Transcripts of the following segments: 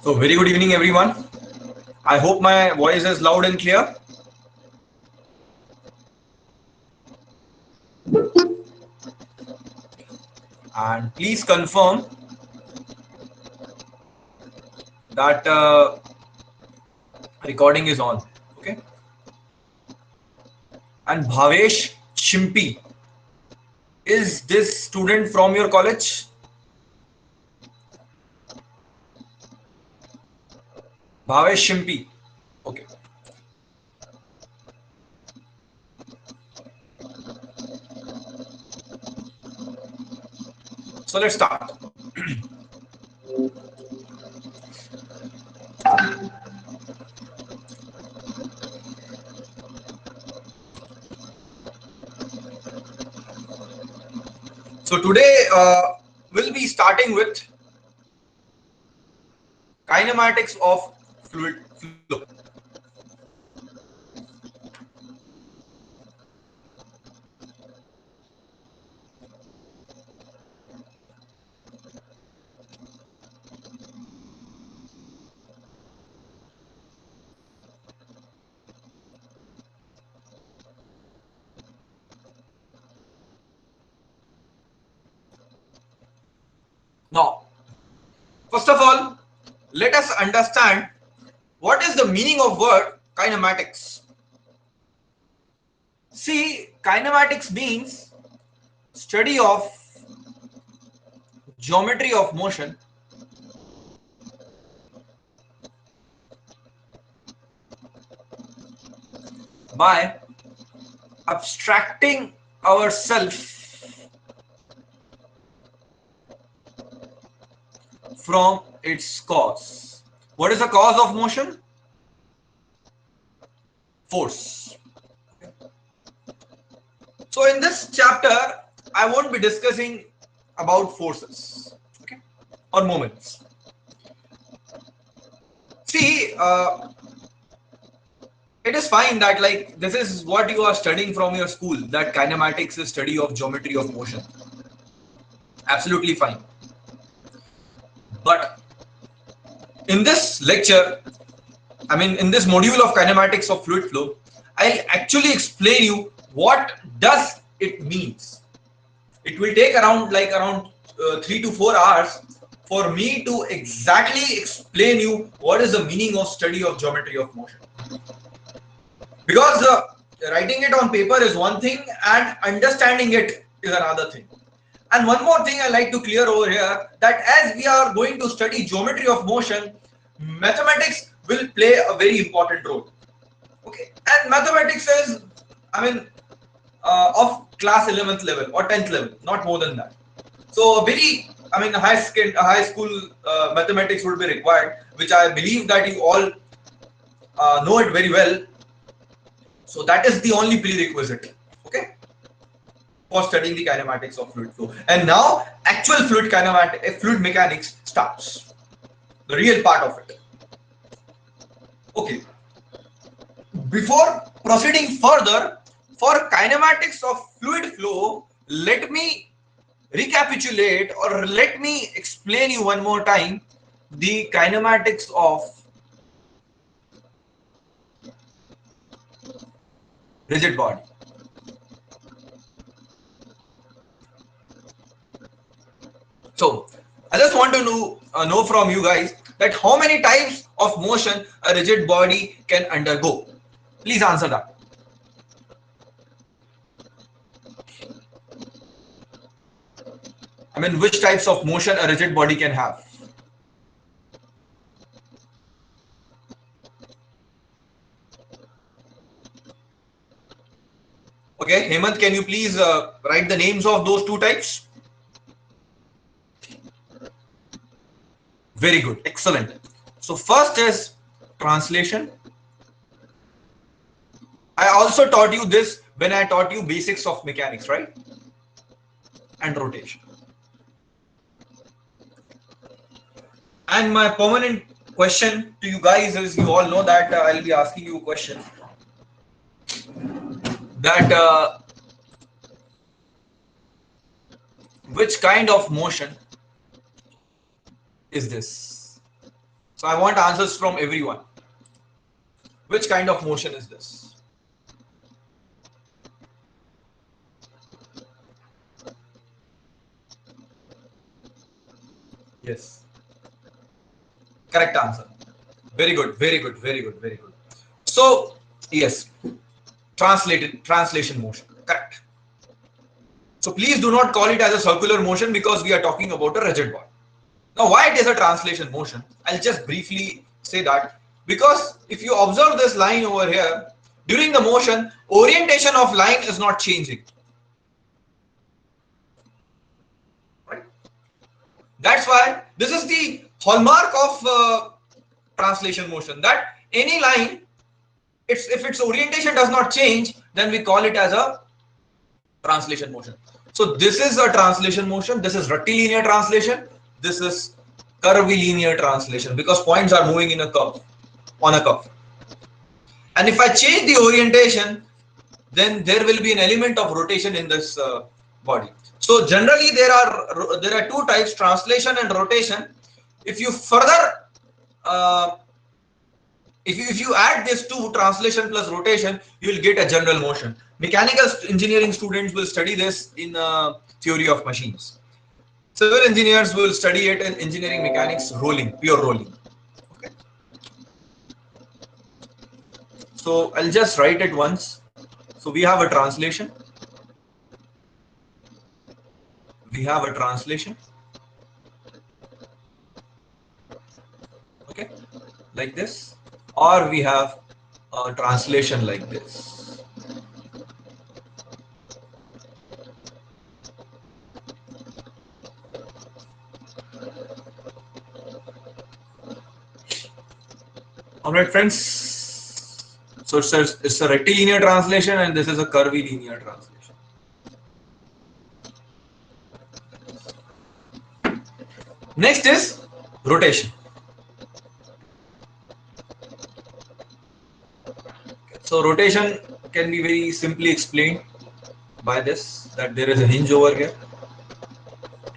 So, very good evening, everyone. I hope my voice is loud and clear. And please confirm that recording is on. Okay. And Bhavesh Chimpi, is this student from your college? Bhavesh Chimpi. Okay. So let's start. So today we'll be starting with kinematics of fluid flow. Now, first of all, let us understand what is the meaning of word kinematics. See, kinematics means study of geometry of motion by abstracting ourselves from its cause. What is the cause of motion? Force. So in this chapter, I won't be discussing about forces, okay, or moments. See, it is fine that like this is what you are studying from your school, that kinematics is study of geometry of motion. Absolutely fine. But in this lecture, in this module of kinematics of fluid flow, I'll actually explain you what does it means. It will take around 3 to 4 hours for me to exactly explain you what is the meaning of study of geometry of motion. Because writing it on paper is one thing and understanding it is another thing. And one more thing I like to clear over here, that as we are going to study geometry of motion, mathematics will play a very important role. Okay, and mathematics is, of class 11th level or 10th level, not more than that. So a very, high school mathematics would be required, which I believe that you all know it very well. So that is the only prerequisite, okay, for studying the kinematics of fluid flow. And now actual fluid mechanics starts, the real part of it. Okay, before proceeding further, for kinematics of fluid flow, let me recapitulate or let me explain you one more time the kinematics of rigid body. So I just want to know from you guys that how many types of motion a rigid body can undergo. Please answer that. Which types of motion a rigid body can have? Okay, Hemant, can you please write the names of those two types? Very good, excellent. So first is translation. I also taught you this when I taught you basics of mechanics, right? And rotation. And my permanent question to you guys is, you all know that I'll be asking you a question that which kind of motion is this? So I want answers from everyone. Which kind of motion is this? Yes. Correct answer. Very good, very good, very good, very good. So, yes, translation motion. Correct. So please do not call it as a circular motion because we are talking about a rigid body. Now, why it is a translation motion? I'll just briefly say that because if you observe this line over here, during the motion, orientation of line is not changing. Right? That's why this is the hallmark of translation motion, that any line, if its orientation does not change, then we call it as a translation motion. So this is a translation motion, this is rectilinear translation, this is curvilinear translation because points are moving in a curve, on a curve. And if I change the orientation, then there will be an element of rotation in this body. So generally there are two types, translation and rotation. If you further if you add this to translation plus rotation, you will get a general motion. Mechanical engineering students will study this in theory of machines. Civil engineers will study it in engineering mechanics, rolling, pure rolling. Okay. So I'll just write it once. So we have a translation. We have a translation. Okay, like this, or we have a translation like this. All right, friends. So it's a rectilinear translation and this is a curvilinear translation. Next is rotation. So rotation can be very simply explained by this, that there is a hinge over here.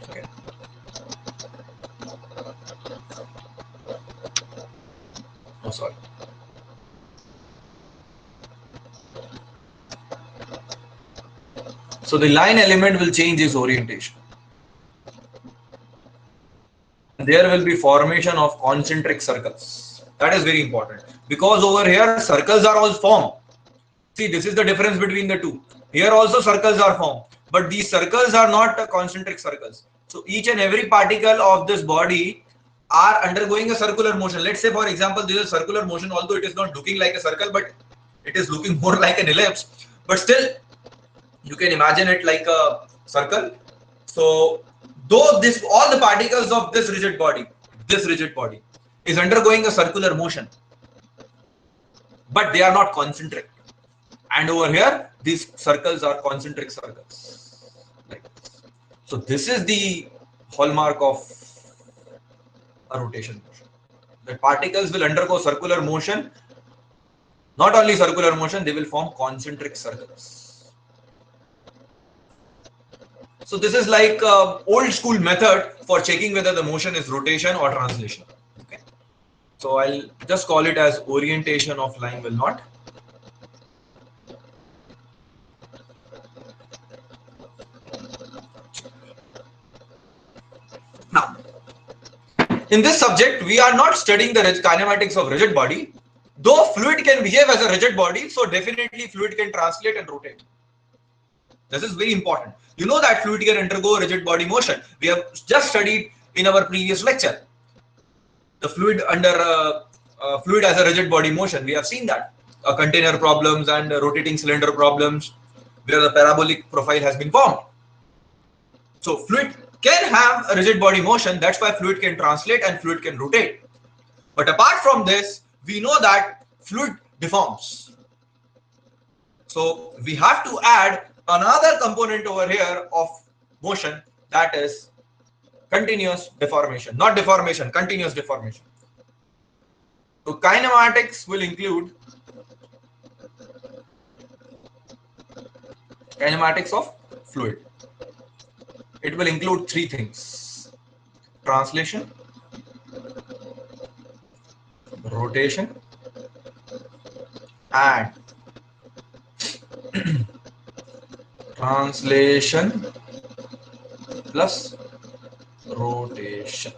Okay. Oh, sorry. So the line element will change its orientation. There will be formation of concentric circles. That is very important because over here circles are all formed. See, this is the difference between the two. Here also circles are formed, but these circles are not concentric circles. So each and every particle of this body are undergoing a circular motion. Let's say, for example, this is a circular motion, although it is not looking like a circle, but it is looking more like an ellipse. But still, you can imagine it like a circle. So though this, all the particles of this rigid body is undergoing a circular motion, but they are not concentric. And over here, these circles are concentric circles. Like this. So this is the hallmark of a rotation motion. The particles will undergo circular motion. Not only circular motion, they will form concentric circles. So this is like old school method for checking whether the motion is rotation or translation. Okay. So I'll just call it as orientation of line will not. Now, in this subject, we are not studying the kinematics of rigid body. Though fluid can behave as a rigid body, so definitely fluid can translate and rotate. This is very important. You know that fluid can undergo rigid body motion. We have just studied in our previous lecture the fluid under fluid as a rigid body motion. We have seen that container problems and rotating cylinder problems where the parabolic profile has been formed. So fluid can have a rigid body motion. That's why fluid can translate and fluid can rotate. But apart from this, we know that fluid deforms. So we have to add another component over here of motion, that is continuous deformation. Not deformation, continuous deformation. So kinematics will include kinematics of fluid. It will include three things: translation, rotation and translation plus rotation.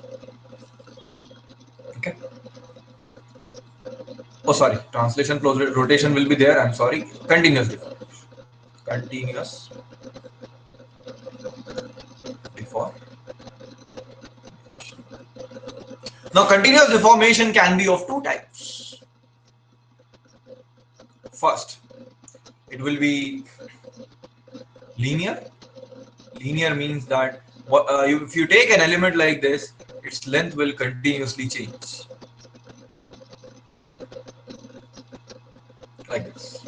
Okay. Oh, sorry. Translation plus rotation will be there. I'm sorry. Continuous deformation. Continuous deformation. Now, continuous deformation can be of two types. First, it will be linear. Linear means that if you take an element like this, its length will continuously change. Like this.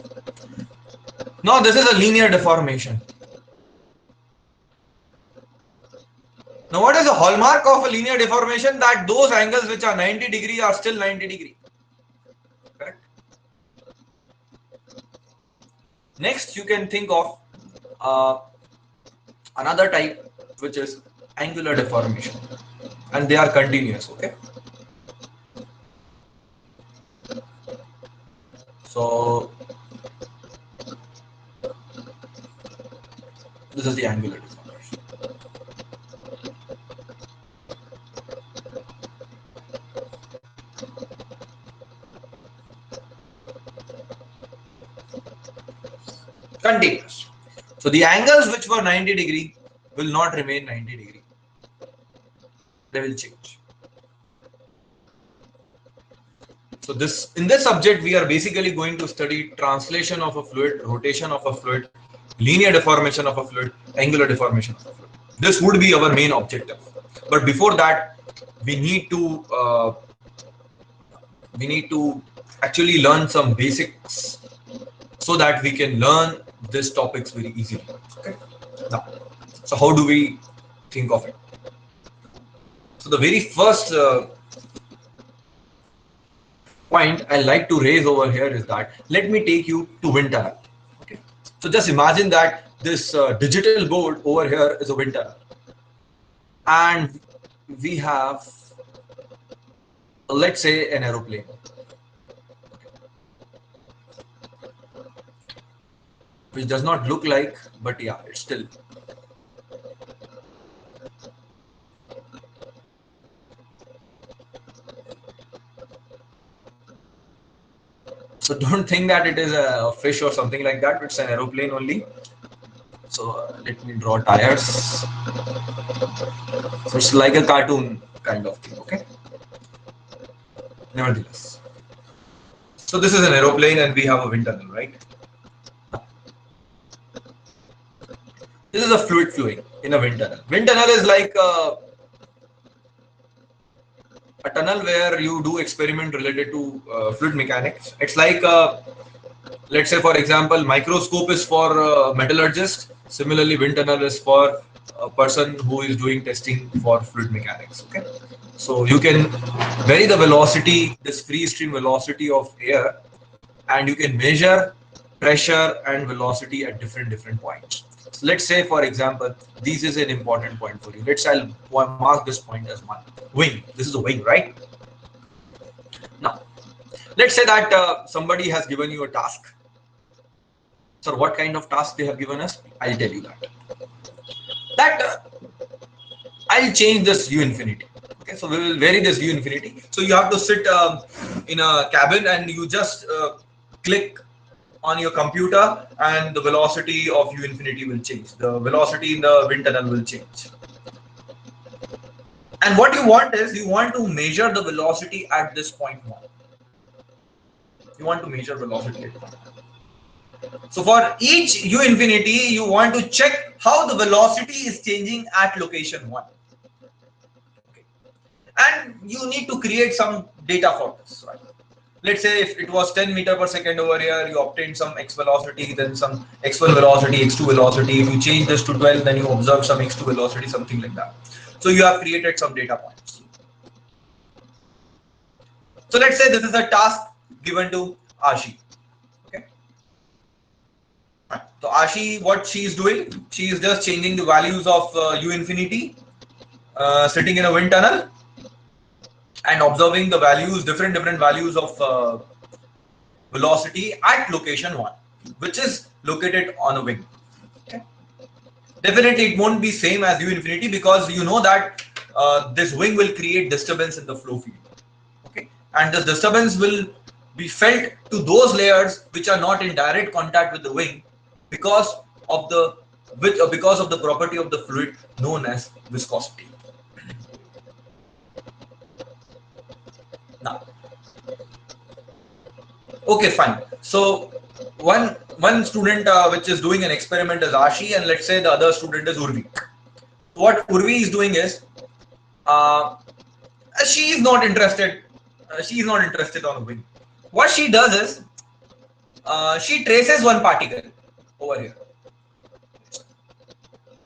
Now, this is a linear deformation. Now, what is the hallmark of a linear deformation? That those angles which are 90 degree are still 90 degree. Correct? Next, you can think of another type, which is angular deformation, and they are continuous. Okay. So, this is the angular deformation. Continuous. So the angles which were 90 degree will not remain 90 degree. They will change. So in this subject, we are basically going to study translation of a fluid, rotation of a fluid, linear deformation of a fluid, angular deformation of a fluid. This would be our main objective. But before that, we need to actually learn some basics so that we can learn these topics very easily. Okay. Now, so how do we think of it? So the very first point I like to raise over here is that let me take you to wind tunnel. Okay. So just imagine that this digital board over here is a wind tunnel, and we have, let's say, an aeroplane. Which does not look like, but yeah, it's still. So don't think that it is a fish or something like that. It's an aeroplane only. So let me draw tires. So it's like a cartoon kind of thing, okay? Nevertheless. So this is an aeroplane and we have a wind tunnel, right? This is a fluid flowing in a wind tunnel. Wind tunnel is like a tunnel where you do experiment related to fluid mechanics. It's like, let's say, for example, microscope is for metallurgist. Similarly, wind tunnel is for a person who is doing testing for fluid mechanics. Okay, so you can vary the velocity, this free stream velocity of air, and you can measure pressure and velocity at different points. So let's say, for example, this is an important point for you. I'll mark this point as one. Wing. This is a wing, right? Now, let's say that somebody has given you a task. Sir, what kind of task they have given us? I'll tell you that. I'll change this u infinity. Okay, so we will vary this u infinity. So you have to sit in a cabin and you just click on your computer and the velocity of u infinity will change. The velocity in the wind tunnel will change. And what you want is you want to measure the velocity at this point 1. You want to measure velocity at 1. So for each u infinity, you want to check how the velocity is changing at location 1. Okay. And you need to create some data for this, right? Let's say if it was 10 meter per second over here, you obtained some x velocity, then some x1 velocity, x2 velocity. If you change this to 12, then you observe some x2 velocity, something like that. So you have created some data points. So let's say this is a task given to Ashi. Okay. So Ashi, what she is doing? She is just changing the values of u infinity, sitting in a wind tunnel, and observing the values, different values of velocity at location 1, which is located on a wing. Okay. Definitely it won't be same as u infinity, because you know that this wing will create disturbance in the flow field. Okay, and this disturbance will be felt to those layers which are not in direct contact with the wing, because of the because of the property of the fluid known as viscosity. Now, okay, fine. So one student which is doing an experiment is Ashi, and let's say the other student is Urvi. What Urvi is doing is, uh, she is not interested. She is not interested on a wing. What she does is, she traces one particle over here.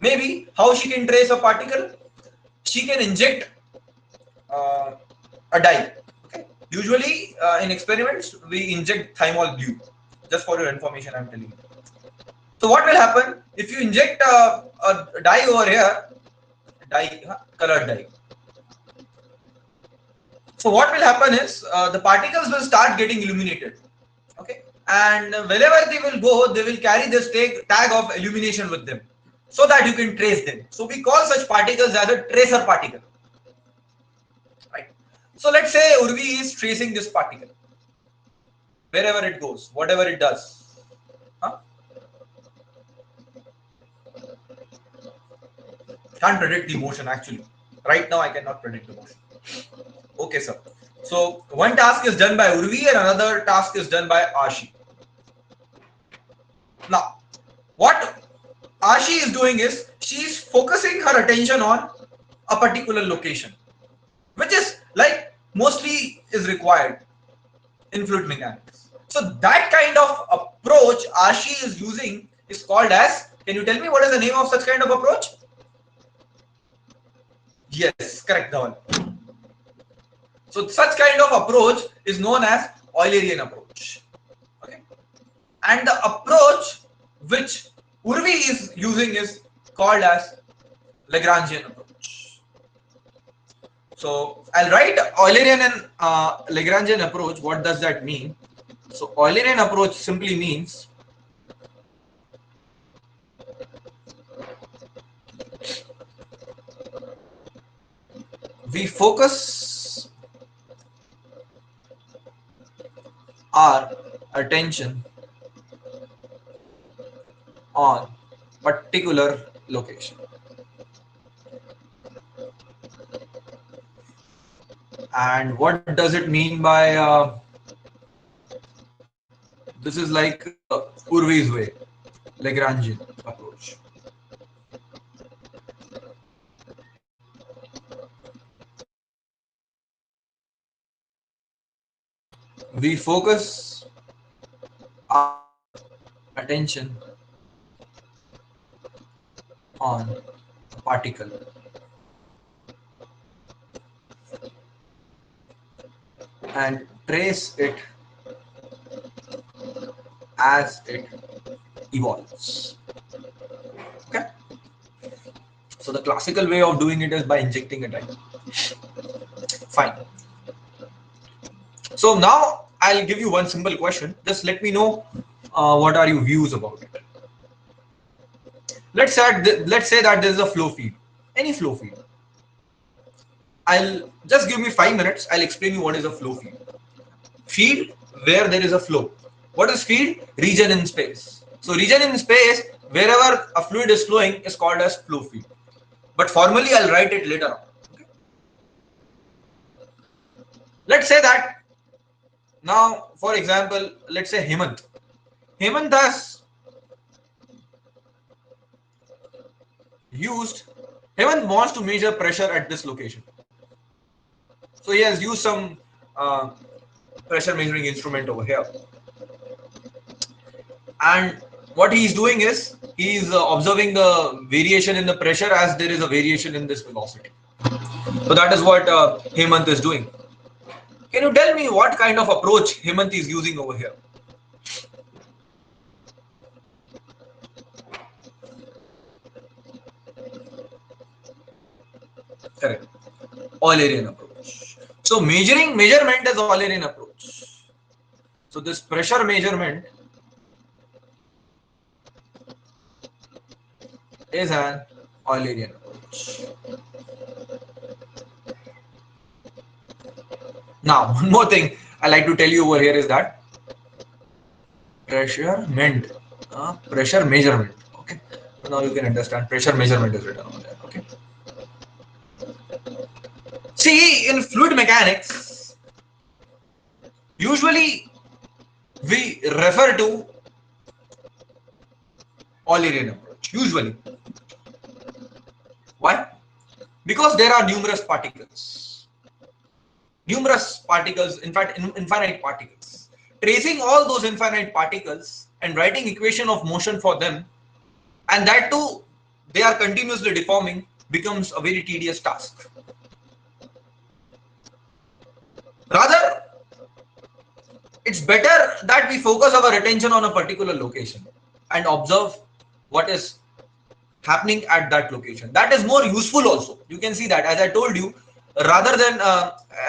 Maybe how she can trace a particle? She can inject uh, a dye. Okay. Usually in experiments we inject thymol glue. Just for your information, I'm telling you. So what will happen if you inject a dye over here? Dye, colored dye. So what will happen is, the particles will start getting illuminated. Okay, and wherever they will go, they will carry this tag of illumination with them, so that you can trace them. So we call such particles as a tracer particle. Right. So let's say Urvi is tracing this particle wherever it goes, whatever it does. Huh? Can't predict the motion actually. Right now, I cannot predict the motion. Okay, sir. So one task is done by Urvi and another task is done by Ashi. Now, what Ashi is doing is, she is focusing her attention on a particular location, which is like mostly is required in fluid mechanics. So that kind of approach Ashi is using is called as, can you tell me what is the name of such kind of approach? Yes, correct, Dhawan. So such kind of approach is known as Eulerian approach. Okay, and the approach which Urvi is using is called as Lagrangian approach. So I'll write Eulerian and Lagrangian approach. What does that mean? So Eulerian approach simply means we focus our attention on particular location. And what does it mean by this is like Urvi's way, Lagrangian approach. We focus our attention on a particle and trace it as it evolves. Okay. So the classical way of doing it is by injecting a dye. Fine. So now I'll give you one simple question. Just let me know what are your views about it. Let's say that there is a flow field, any flow field. I'll just give me 5 minutes. I'll explain you what is a flow field. Field where there is a flow. What is field? Region in space. So region in space, wherever a fluid is flowing, is called as flow field. But formally, I'll write it later on. Okay. Let's say that now, for example, let's say Hemant. Hemant has used. Hemant wants to measure pressure at this location. So he has used some pressure measuring instrument over here. And what he is doing is, he is observing the variation in the pressure as there is a variation in this velocity. So that is what Hemant is doing. Can you tell me what kind of approach Hemant is using over here? Correct. Eulerian approach. So measurement is Eulerian approach. So this pressure measurement is an Eulerian approach. Now, one more thing I like to tell you over here is that pressure measurement. Okay. So now you can understand pressure measurement is written over there. Okay. See, in fluid mechanics, usually we refer to Eulerian approach. Usually. Why? Because there are numerous particles. In fact, infinite particles. Tracing all those infinite particles and writing equation of motion for them, and that too, they are continuously deforming, becomes a very tedious task. Rather, it's better that we focus our attention on a particular location and observe what is happening at that location. That is more useful also. You can see that, as I told you, rather than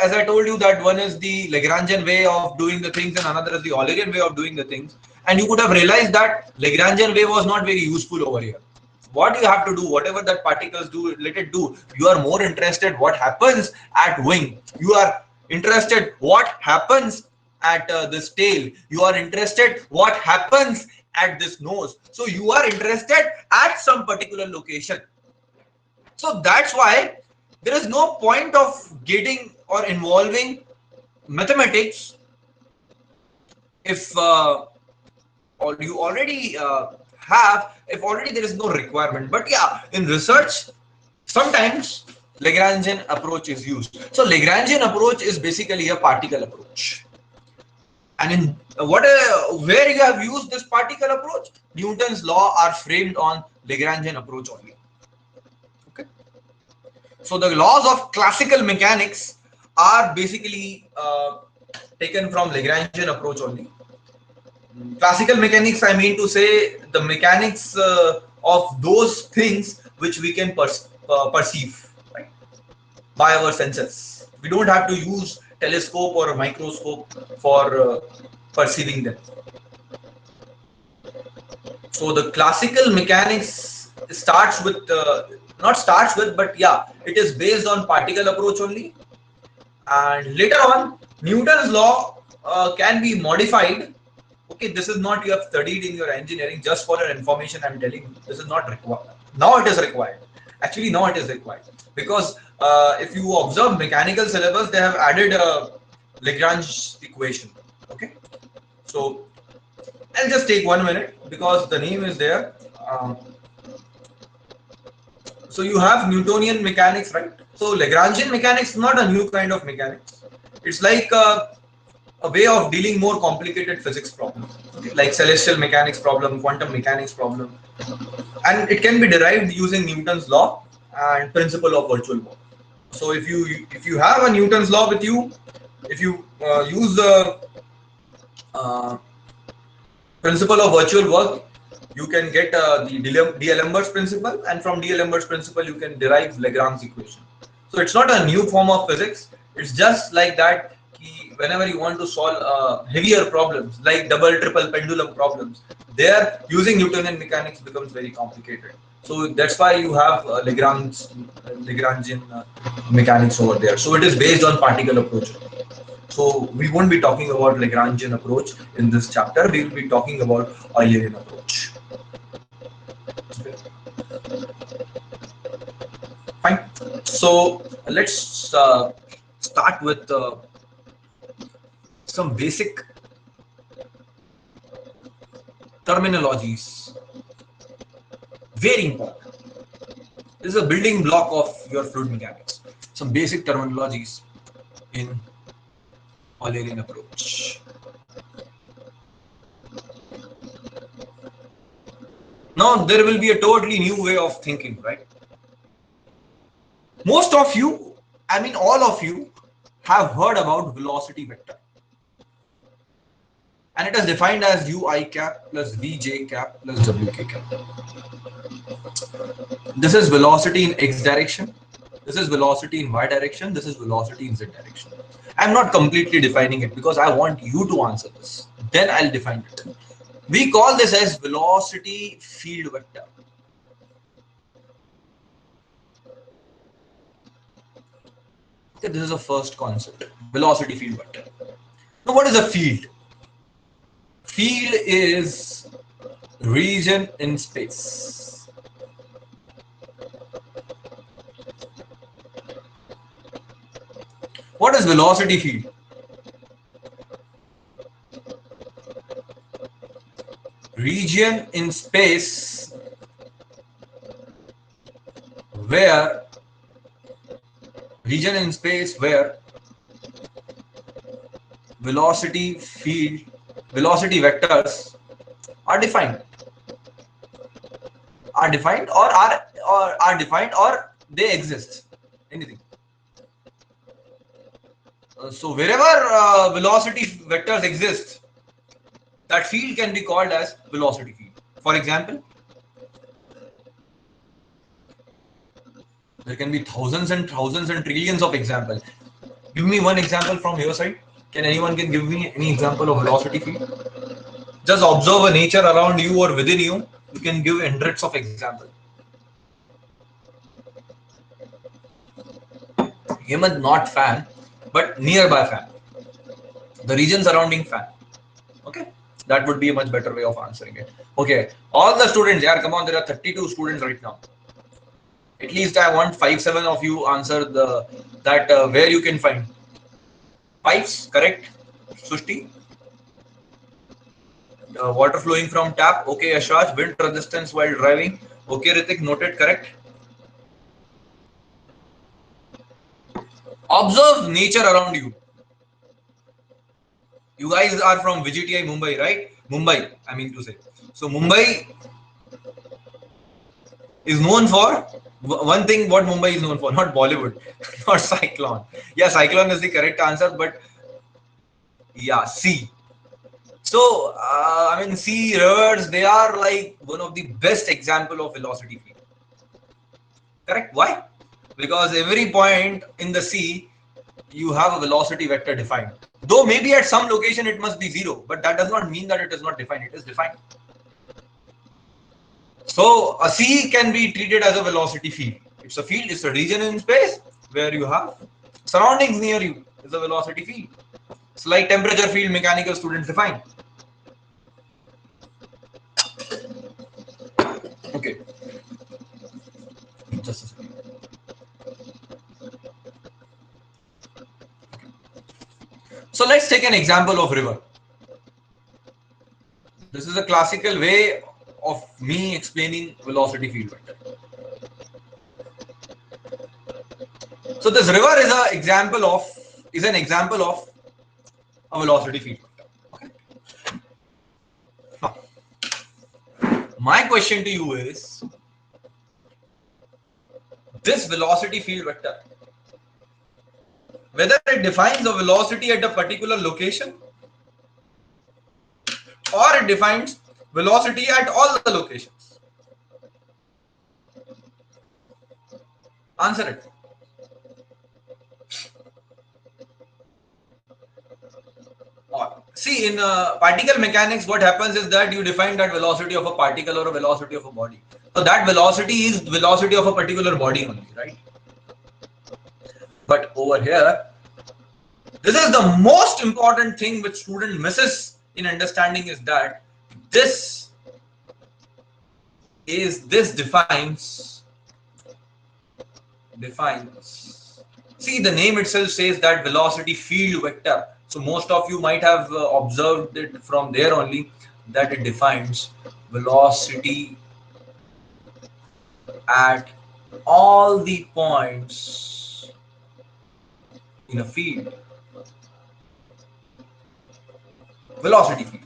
as I told you that one is the Lagrangian way of doing the things and another is the Eulerian way of doing the things, and you could have realized that Lagrangian way was not very useful over here. What you have to do, whatever that particles do, let it do. You are more interested what happens at wing. You are interested what happens at this tail. You are interested what happens at this nose. So you are interested at some particular location. So that's why there is no point of getting or involving mathematics if or you already if already there is no requirement. But yeah, in research, sometimes Lagrangian approach is used. So Lagrangian approach is basically a particle approach. And in where you have used this particle approach, Newton's law are framed on Lagrangian approach only. Okay. So the laws of classical mechanics are basically taken from Lagrangian approach only. Classical mechanics, I mean to say the mechanics of those things which we can perceive, right, by our senses. We don't have to use telescope or a microscope for perceiving them. So the classical mechanics starts with not starts with, but yeah, it is based on particle approach only. And later on, Newton's law can be modified. Okay, this is not you have studied in your engineering. Just for your information, I'm telling you, this is not required. Now it is required. Actually, now it is required because if you observe mechanical syllabus, they have added a Lagrange equation. Okay, so I'll just take 1 minute because the name is there. So you have Newtonian mechanics, right? So Lagrangian mechanics is not a new kind of mechanics. It's like a way of dealing more complicated physics problems, okay? Like celestial mechanics problem, quantum mechanics problem, and it can be derived using Newton's law and principle of virtual work. So if you have a Newton's law with you, if you use the principle of virtual work, you can get the D'Alembert's principle, and from D'Alembert's principle you can derive Lagrange's equation. So it's not a new form of physics. It's just like that. Whenever you want to solve heavier problems like double, triple pendulum problems, there using Newtonian mechanics becomes very complicated. So that's why you have Lagrangian mechanics over there. So it is based on particle approach. So we won't be talking about Lagrangian approach in this chapter. We will be talking about Eulerian approach. Okay. Fine. So let's start with some basic terminologies. Very important. This is a building block of your fluid mechanics. Some basic terminologies in Eulerian approach. Now there will be a totally new way of thinking, right? Most of you, I mean all of you, have heard about velocity vector. And it is defined as ui cap plus vj cap plus wk cap. This is velocity in x direction. This is velocity in y direction. This is velocity in z direction. I'm not completely defining it because I want you to answer this. Then I'll define it. We call this as velocity field vector. Okay, this is the first concept, velocity field vector. Now, what is a field? Field is region in space. What is velocity field? Region in space where velocity vectors are defined or they exist. Anything. So wherever velocity vectors exist, that field can be called as velocity field. For example, there can be thousands and trillions of examples. Give me one example from your side. Can anyone give me any example of velocity field? Just observe a nature around you or within you. You can give hundreds of examples. Hemant not fan, but nearby fan. The region surrounding fan. Okay, that would be a much better way of answering it. Okay, all the students, yeah, come on, there are 32 students right now. At least I want 5-7 of you answer that where you can find pipes, correct? Sushti? Water flowing from tap, okay. Ashaj, wind resistance while driving, okay. Ritik, noted, correct. Observe nature around you. You guys are from VGTI Mumbai, right? Mumbai, I mean to say. So Mumbai is known for one thing. What Mumbai is known for? Not Bollywood, not cyclone. Yeah, cyclone is the correct answer, but yeah, sea. So I mean, sea rivers, they are like one of the best example of velocity field. Correct? Why? Because every point in the sea, you have a velocity vector defined. Though maybe at some location it must be zero, but that does not mean that it is not defined. It is defined. So a sea can be treated as a velocity field. It's a field, it's a region in space where you have surroundings near you is a velocity field. It's like temperature field mechanical students define. Okay. Just a second. So let's take an example of river. This is a classical way of me explaining velocity field vector. So this river is an example of a velocity field vector. Okay. Now, my question to you is, this velocity field vector, whether it defines a velocity at a particular location or it defines velocity at all the locations. Answer it. See, in particle mechanics, what happens is that you define that velocity of a particle or a velocity of a body. So that velocity is velocity of a particular body only, right? But over here, this is the most important thing which student misses in understanding is that this defines. See, the name itself says that velocity field vector. So most of you might have observed it from there only, that it defines velocity at all the points in a field. Velocity field.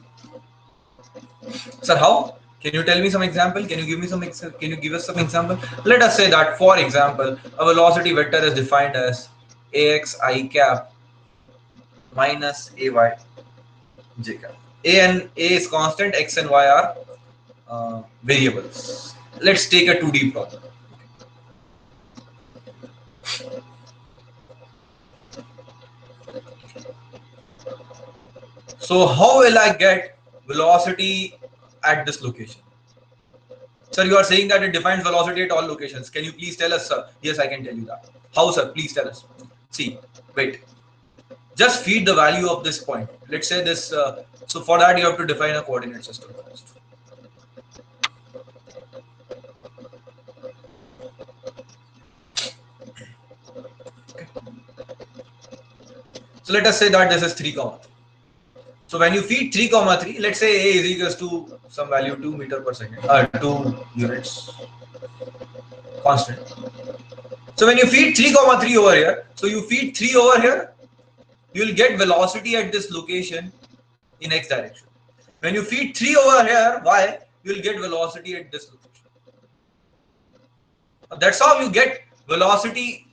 Sir, how? Can you tell me some example? Can you give me some? Can you give us some example? Let us say that, for example, a velocity vector is defined as ax I cap minus ay j cap. A is constant, x and y are variables. Let's take a 2D problem. So how will I get velocity at this location? Sir, you are saying that it defines velocity at all locations. Can you please tell us, sir? Yes, I can tell you that. How, sir? Please tell us. See, wait. Just feed the value of this point. Let's say this. So for that, you have to define a coordinate system first. Okay. So let us say that this is 3, 3. So when you feed 3, 3, let's say A is equals to some value 2 meter per second, 2 units constant. So when you feed 3, 3 over here, so you feed 3 over here, you will get velocity at this location in x direction. When you feed 3 over here, y, you will get velocity at this location. That's how you get velocity.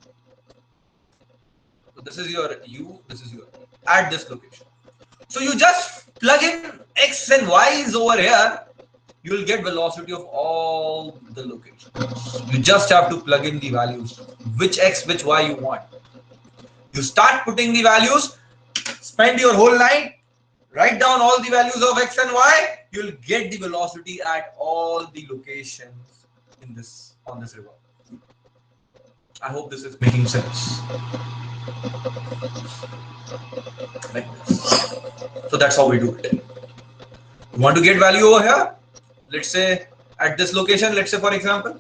So this is your u, this is your at this location. So you just plug in x and y's over here, you will get velocity of all the locations. You just have to plug in the values, which x, which y you want. You start putting the values, spend your whole night, write down all the values of x and y, you will get the velocity at all the locations in this on this river. I hope this is making sense. Like this. So that's how we do it. You want to get value over here? Let's say at this location, let's say for example,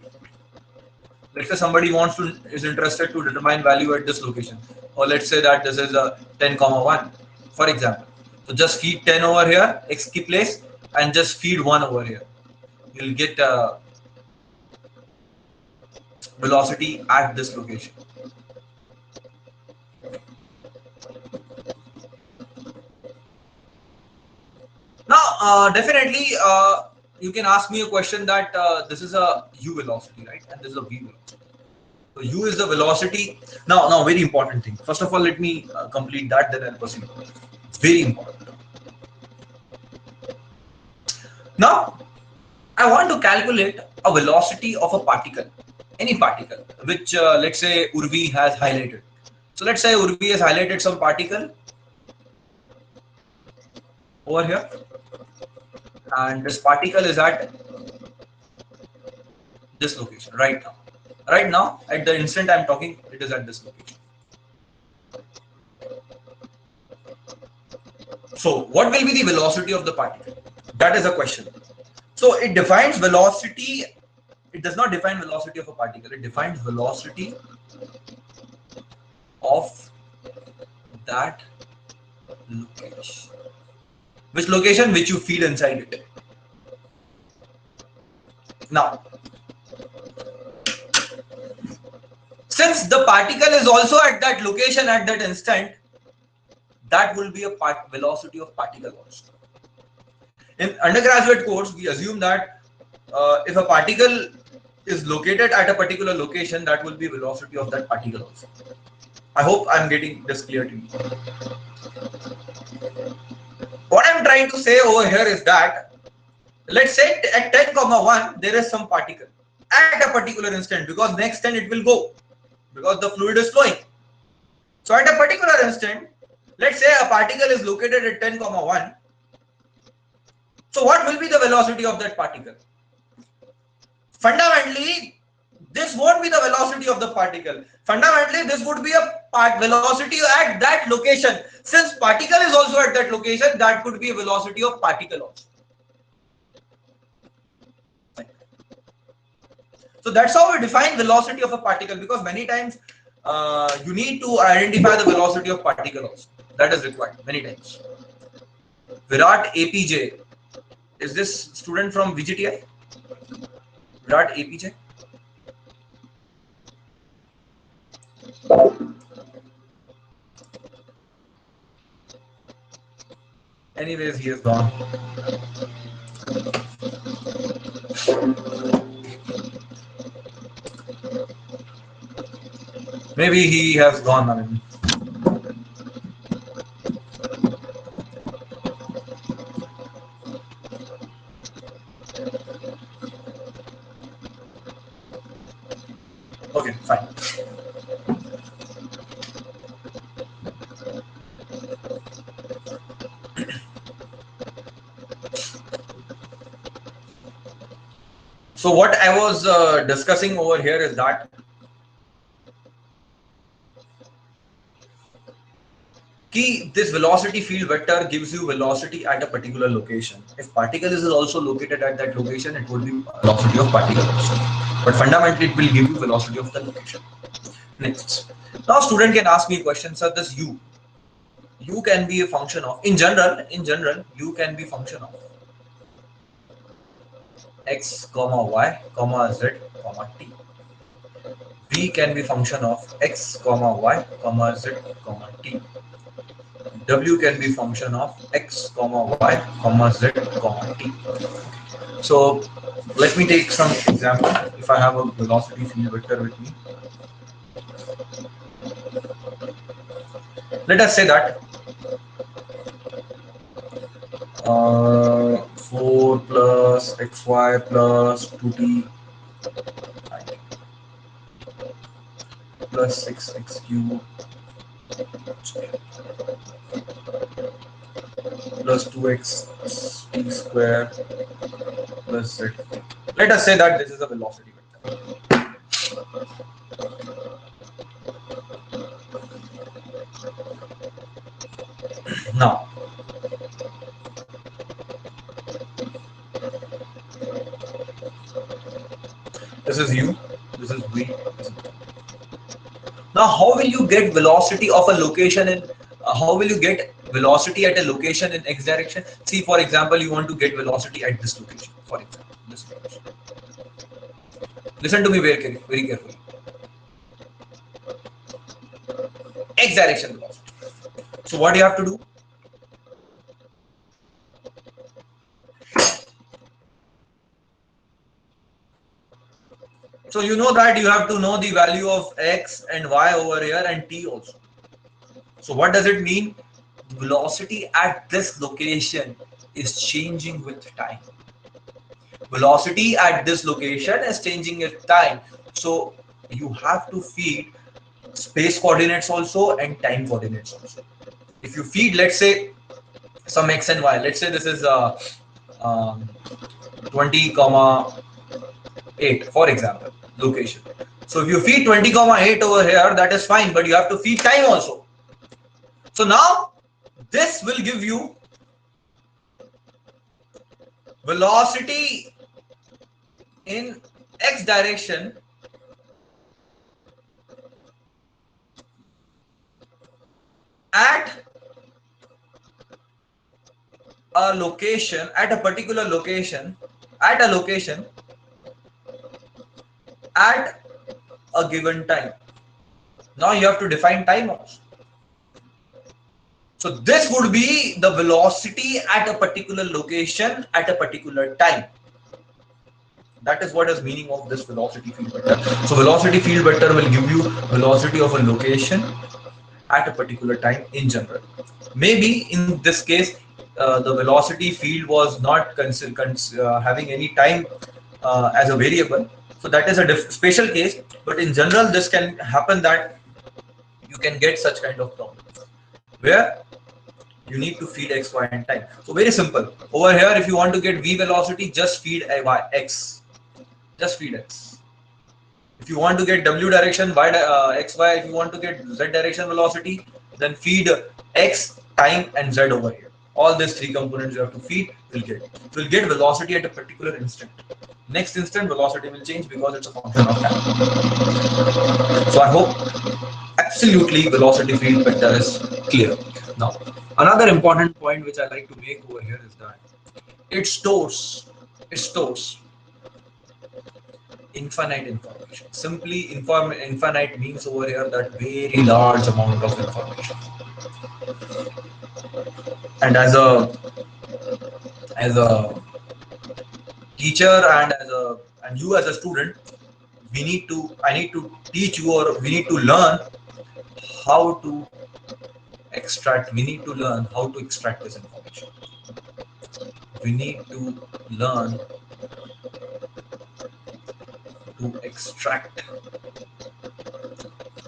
let's say somebody is interested to determine value at this location, or let's say that this is a 10, 1, for example. So just feed 10 over here, x key place, and just feed 1 over here. You'll get velocity at this location. Now, definitely, you can ask me a question that this is a u velocity, right? And this is a v velocity. So u is the velocity. Now, very important thing. First of all, let me complete that, then I'll proceed. Very important. Now, I want to calculate a velocity of a particle, any particle, which let's say Urvi has highlighted. So let's say Urvi has highlighted some particle over here, and this particle is at this location right now. Right now, at the instant I'm talking, it is at this location. So what will be the velocity of the particle? That is a question. So it defines velocity. It does not define velocity of a particle. It defines velocity of that location. Which location? Which you feed inside it. Now, since the particle is also at that location at that instant, that will be a velocity of particle also. In undergraduate course, we assume that if a particle is located at a particular location, that will be velocity of that particle also. I hope I'm getting this clear to you. What I'm trying to say over here is that, let's say at 10, 1, there is some particle at a particular instant, because next instant it will go, because the fluid is flowing. So at a particular instant, let's say a particle is located at 10, 1. So what will be the velocity of that particle? Fundamentally, this won't be the velocity of the particle. Fundamentally, this would be a velocity at that location. Since particle is also at that location, that could be a velocity of particle also. So that's how we define velocity of a particle, because many times you need to identify the velocity of particle also. That is required many times. Virat APJ. Is this student from VGTI? Virat APJ? Anyways, he is gone. Maybe he has gone. I mean. Okay, fine. So what I was discussing over here is that this velocity field vector gives you velocity at a particular location. If particle is also located at that location, it would be velocity of particle also. But fundamentally, it will give you velocity of the location. Next, now student can ask me questions such as u can be a function of, in general, u can be function of x comma y comma z comma t. V can be function of x comma y comma z comma t. W can be function of x comma y comma z comma t. So let me take some example. If I have a velocity field vector with me, let us say that 4 plus xy plus 2t plus 6x cube plus 2x t square plus z. Let us say that this is a velocity vector. Now, this is u, this is v. Now, how will you get velocity of a location in? How will you get velocity at a location in x direction? See, for example, you want to get velocity at this location. For example, this location. Listen to me very carefully. X direction velocity. So, what do you have to do? So you know that you have to know the value of x and y over here and t also. So what does it mean? Velocity at this location is changing with time. Velocity at this location is changing with time. So you have to feed space coordinates also and time coordinates also. If you feed, let's say, some x and y, let's say this is 20 comma 8, for example, location. So if you feed 20 comma 8 over here, that is fine, but you have to feed time also. So now this will give you velocity in x direction at a location, at a particular location, at a location at a given time. Now you have to define time also. So this would be the velocity at a particular location at a particular time. That is what is meaning of this velocity field vector. So velocity field vector will give you velocity of a location at a particular time in general. Maybe in this case, the velocity field was not having any time as a variable. So that is a special case. But in general, this can happen that you can get such kind of problem where you need to feed x, y, and time. So very simple. Over here, if you want to get v velocity, just feed x. Just feed x. If you want to get w direction, x, y. If you want to get z direction velocity, then feed x, time, and z over here. All these three components you have to feed. Will get velocity at a particular instant. Next instant, velocity will change because it's a function of time. So I hope absolutely velocity field vector is clear. Now, another important point which I like to make over here is that it stores infinite information. Simply infinite means over here that very large amount of information. And as a teacher and you as a student, I need to teach you, or we need to learn how to extract. We need to learn how to extract this information. We need to learn to extract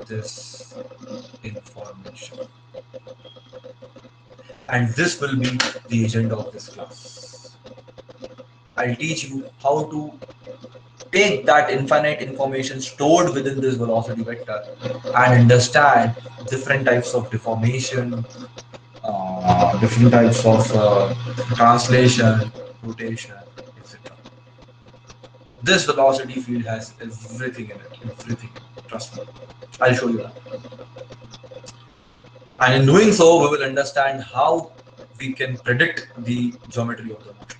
this information, and this will be the agenda of this class. I'll teach you how to take that infinite information stored within this velocity vector and understand different types of deformation, different types of translation, rotation, etc. This velocity field has everything in it, everything. Trust me. I'll show you that. And in doing so, we will understand how we can predict the geometry of the motion.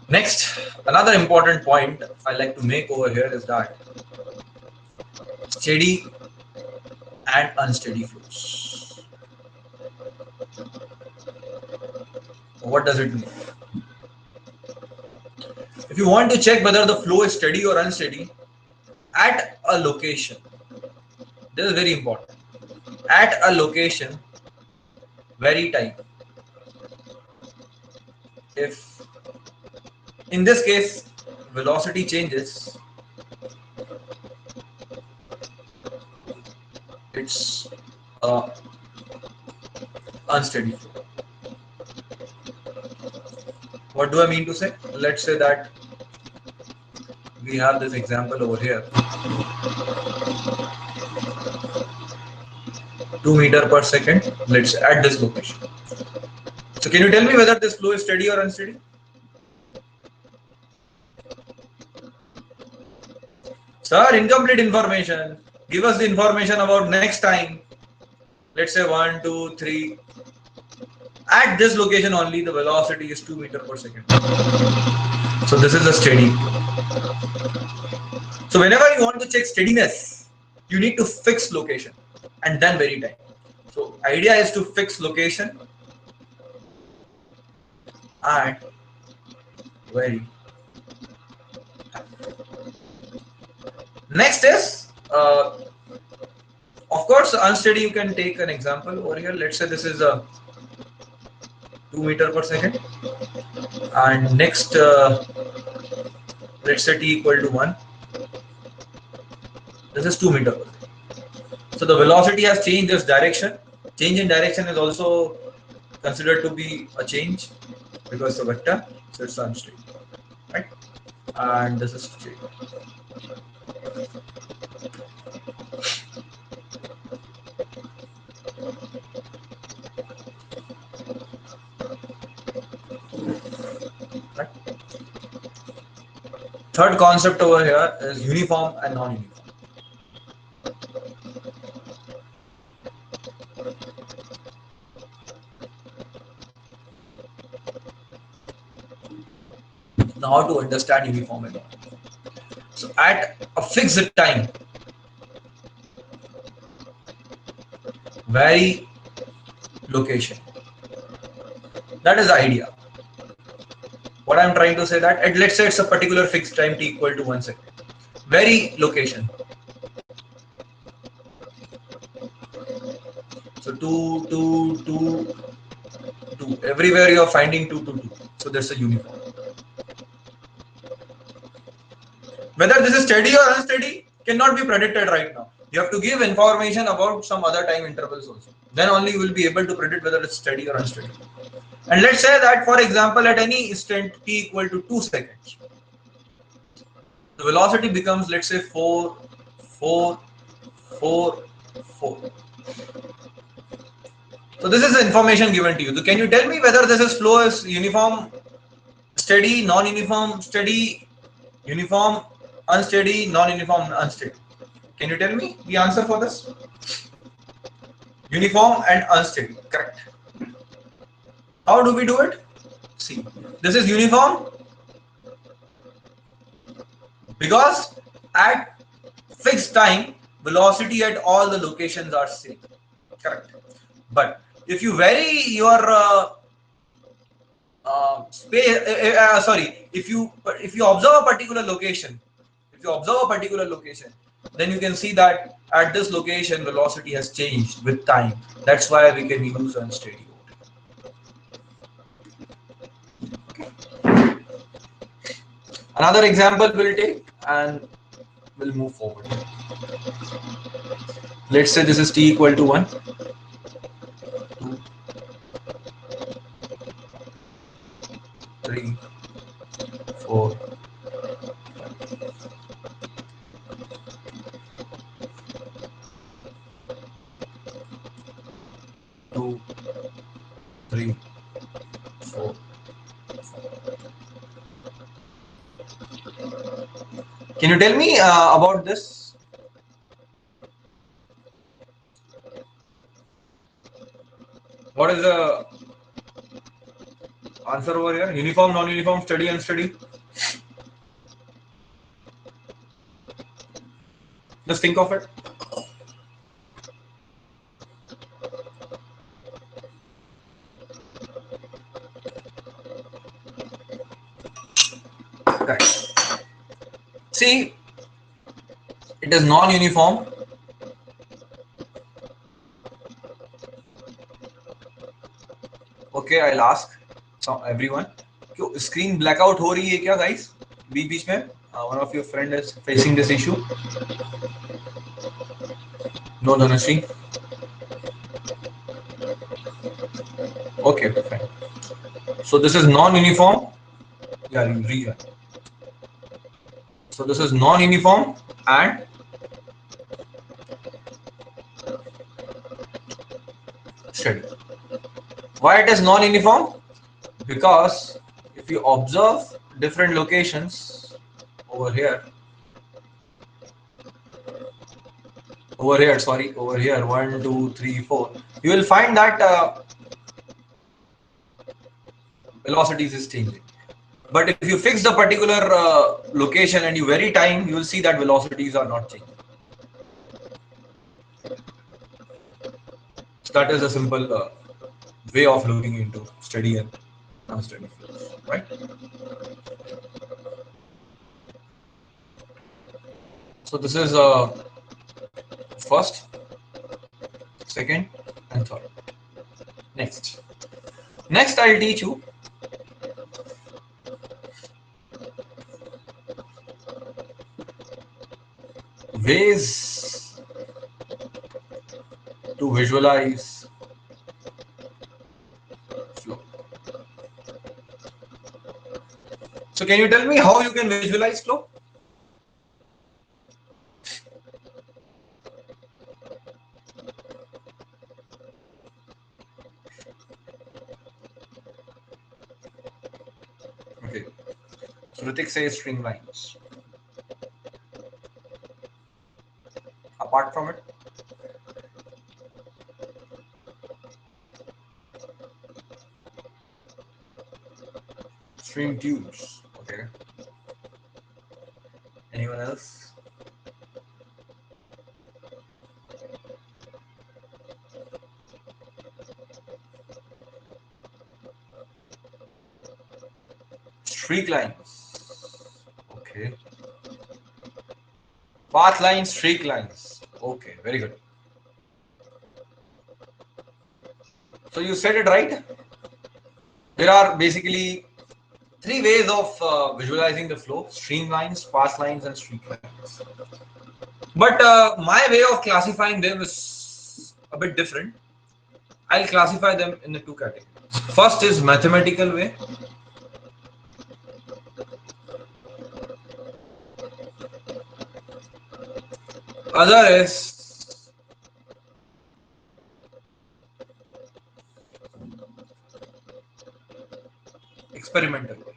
Next, another important point I like to make over here is that steady and unsteady flows. What does it mean? If you want to check whether the flow is steady or unsteady at a location, this is very important. At a location, very tight. If in this case velocity changes, it's unsteady flow. What do I mean to say? Let's say that we have this example over here, 2 meter per second. Let's at this location. So can you tell me whether this flow is steady or unsteady? Sir, incomplete information. Give us the information about next time. Let's say 1, 2, 3. At this location only, the velocity is 2 meter per second. So this is a steady. So whenever you want to check steadiness, you need to fix location and then vary time. So idea is to fix location and vary. Next is, of course, unsteady. You can take an example over here. Let's say this is a 2 meter per second, and next, let's say t equal to 1. This is 2 meter per second. So the velocity has changed its direction. Change in direction is also considered to be a change because the vector, so it's unsteady, right? And this is steady. Right? Third concept over here is uniform and non-uniform. Now, how to understand uniform and non-uniform? So, at a fixed time, vary location. That is the idea. What I'm trying to say that at, let's say it's a particular fixed time t equal to 1 second. Vary location. So 2, 2, 2, 2. Everywhere you are finding 2, 2, 2. So there's a uniform. Whether this is steady or unsteady cannot be predicted right now. You have to give information about some other time intervals also. Then only you will be able to predict whether it's steady or unsteady. And let's say that, for example, at any instant t equal to 2 seconds, the velocity becomes, let's say, 4, 4, 4, 4. So this is the information given to you. So can you tell me whether this is flow is uniform, steady, non-uniform, steady, uniform, unsteady, non-uniform, unsteady? Can you tell me the answer for this? Uniform and unsteady, correct. How do we do it? See, this is uniform because at fixed time, velocity at all the locations are same, correct. But if you vary your space, if you observe a particular location, then you can see that at this location velocity has changed with time. That's why we can use unsteady. Another example we'll take and we'll move forward. Let's say this is t equal to 1, 2, 3, 4, 2, 3, 4. Can you tell me about this? What is the answer over here? Uniform, non-uniform, steady, unsteady. Just think of it. Right. See, it is non-uniform. Okay, I'll ask everyone. क्यों screen blackout हो रही है क्या guys? बीच में one of your friend is facing this issue. No, Dhanashree. Okay, fine. So this is non-uniform. Yeah, you read. So this is non-uniform and steady. Why it is non-uniform? Because if you observe different locations over here, sorry, over here, 1, 2, 3, 4, you will find that velocities is changing. But if you fix the particular location and you vary time, you will see that velocities are not changing. So that is a simple way of looking into steady and unsteady flows, right? So this is first, second, and third. Next I'll teach you ways to visualize flow. So can you tell me how you can visualize flow? Okay. So Ritik says streamlines. Apart from it, stream tubes. Okay. Anyone else? Streak lines. Okay. Path lines, streak lines. Okay, very good. So you said it right. There are basically three ways of visualizing the flow: streamlines, path lines, and streak lines. But my way of classifying them is a bit different. I'll classify them in the two categories. First is mathematical way. Other is experimental way.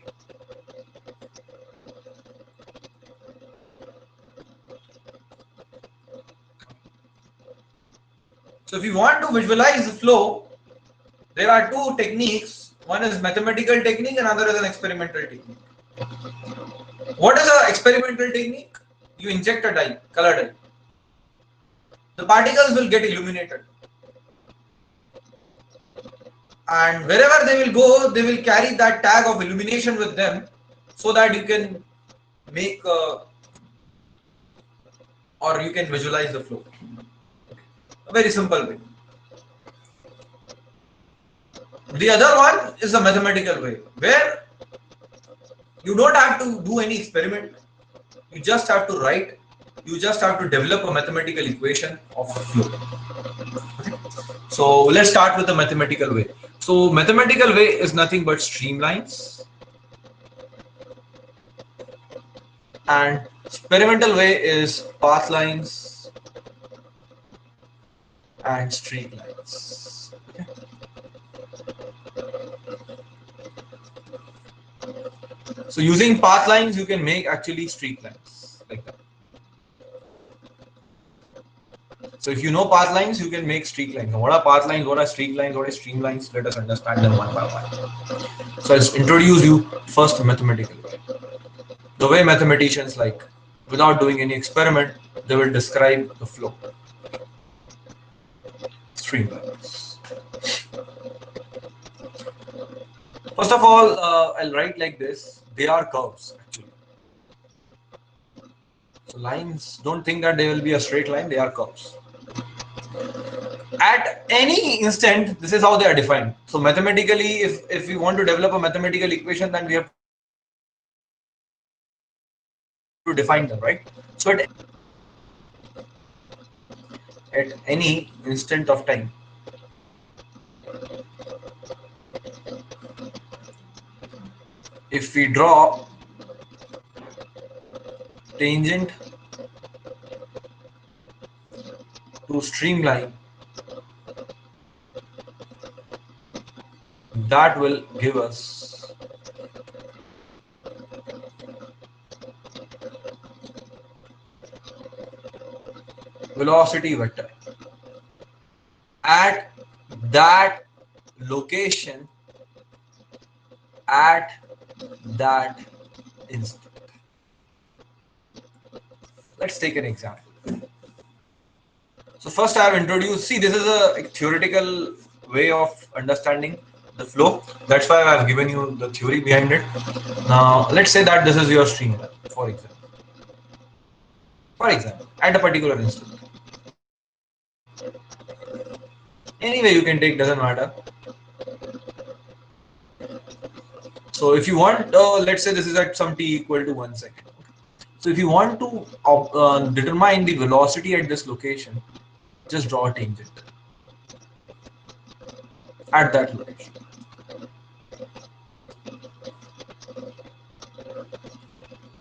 So if you want to visualize the flow, there are two techniques. One is mathematical technique and another is an experimental technique. What is an experimental technique? You inject a dye, color dye. The particles will get illuminated. And wherever they will go, they will carry that tag of illumination with them so that you can make or you can visualize the flow. A very simple way. The other one is the mathematical way, where you don't have to do any experiment. You just have to write. You just have to develop a mathematical equation of flow. Okay. So let's start with the mathematical way. So mathematical way is nothing but streamlines, and experimental way is path lines and streak lines. lines. Okay. So using path lines, you can make actually streak lines like that. So if you know path lines, you can make streak lines. Now, what are path lines? What are streak lines? What are streamlines? Let us understand them one by one. So I'll introduce you first mathematically. The way mathematicians like, without doing any experiment, they will describe the flow. Streamlines. First of all, I'll write like this. They are curves actually. So lines, don't think that they will be a straight line. They are curves. At any instant, this is how they are defined. So mathematically, if we want to develop a mathematical equation, then we have to define them, right? So at any instant of time, if we draw tangent to streamline, that will give us velocity vector at that location at that instant. Let's take an example. So first I have introduced, see, this is a theoretical way of understanding the flow. That's why I have given you the theory behind it. Now let's say that this is your streamline, for example. For example, at a particular instant. Anyway, you can take, doesn't matter. So if you want, let's say this is at some t equal to 1 second. So if you want to determine the velocity at this location, just draw a tangent at that location.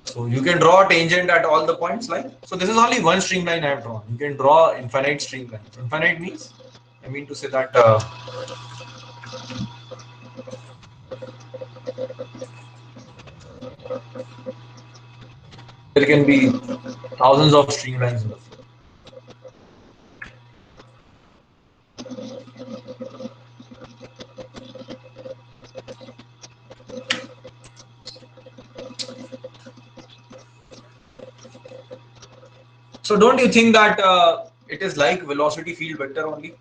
So you can draw a tangent at all the points, like, so this is only one streamline I have drawn. You can draw infinite streamlines. Infinite means, I mean to say that there can be thousands of streamlines in the flow. So don't you think that it is like velocity field vector only?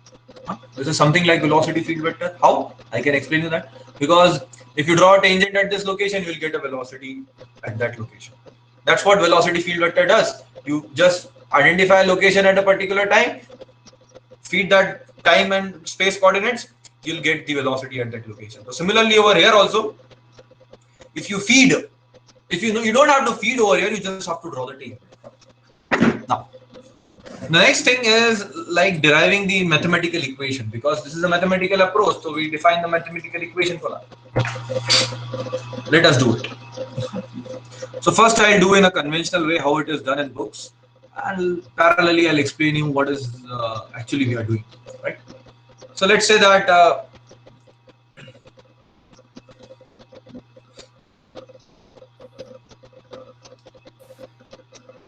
Huh? This is something like velocity field vector. How? I can explain you that. Because if you draw a tangent at this location, you will get a velocity at that location. That's what velocity field vector does. You just identify a location at a particular time, feed that time and space coordinates, you'll get the velocity at that location. So similarly over here also, if you feed, if you know, you don't have to feed over here, you just have to draw the tangent. Now, the next thing is like deriving the mathematical equation, because this is a mathematical approach. So we define the mathematical equation for that. Let us do it. So first I'll do in a conventional way how it is done in books, and parallelly I'll explain you what is actually we are doing, right? So let's say that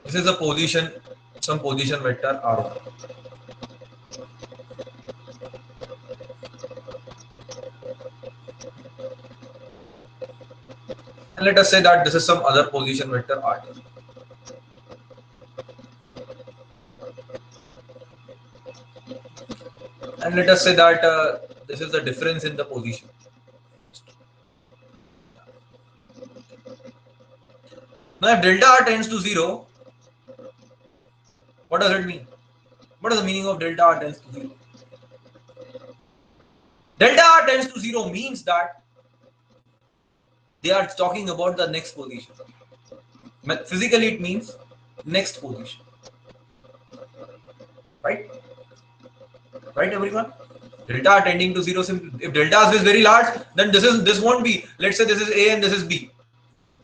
this is a position, some position vector R1. And let us say that this is some other position vector R2. And let us say that this is the difference in the position. Now if delta R tends to 0, what does it mean? What is the meaning of delta R tends to 0? Delta R tends to 0 means that they are talking about the next position. Physically it means next position. Right? Right, everyone? Delta R tending to 0, if delta is very large, then this won't be, let's say this is A and this is B.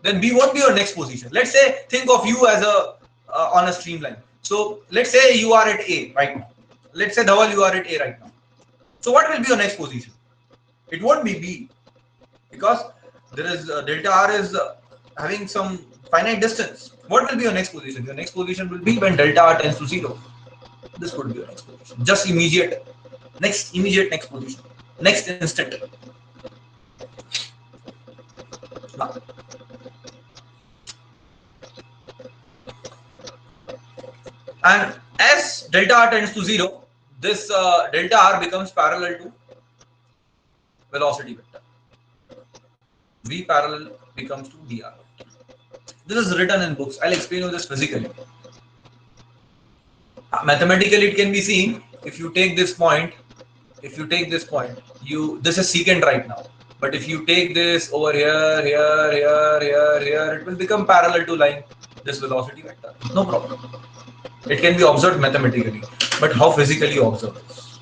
Then B won't be your next position. Let's say, think of you as a on a streamline. So let's say you are at A right now. Let's say Dhawal, you are at A right now. So what will be your next position? It won't be B, because there is delta R is having some finite distance. What will be your next position? Your next position will be when delta R tends to 0. This would be your next position. Just immediate next position, next instant. Now, and as delta R tends to 0, this delta R becomes parallel to velocity vector. V parallel becomes to dr. This is written in books. I'll explain you this physically. Mathematically, it can be seen. If you take this point, this is secant right now. But if you take this over here, it will become parallel to line this velocity vector. No problem. It can be observed mathematically. But how physically you observe this?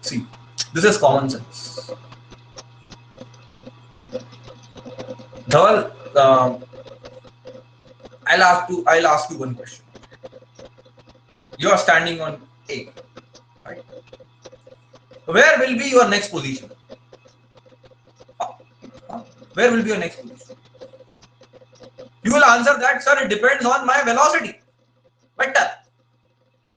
See, this is common sense. Dhaval, I'll ask you one question. You are standing on A, right? Where will be your next position? Where will be your next position? You will answer that, sir, it depends on my velocity vector.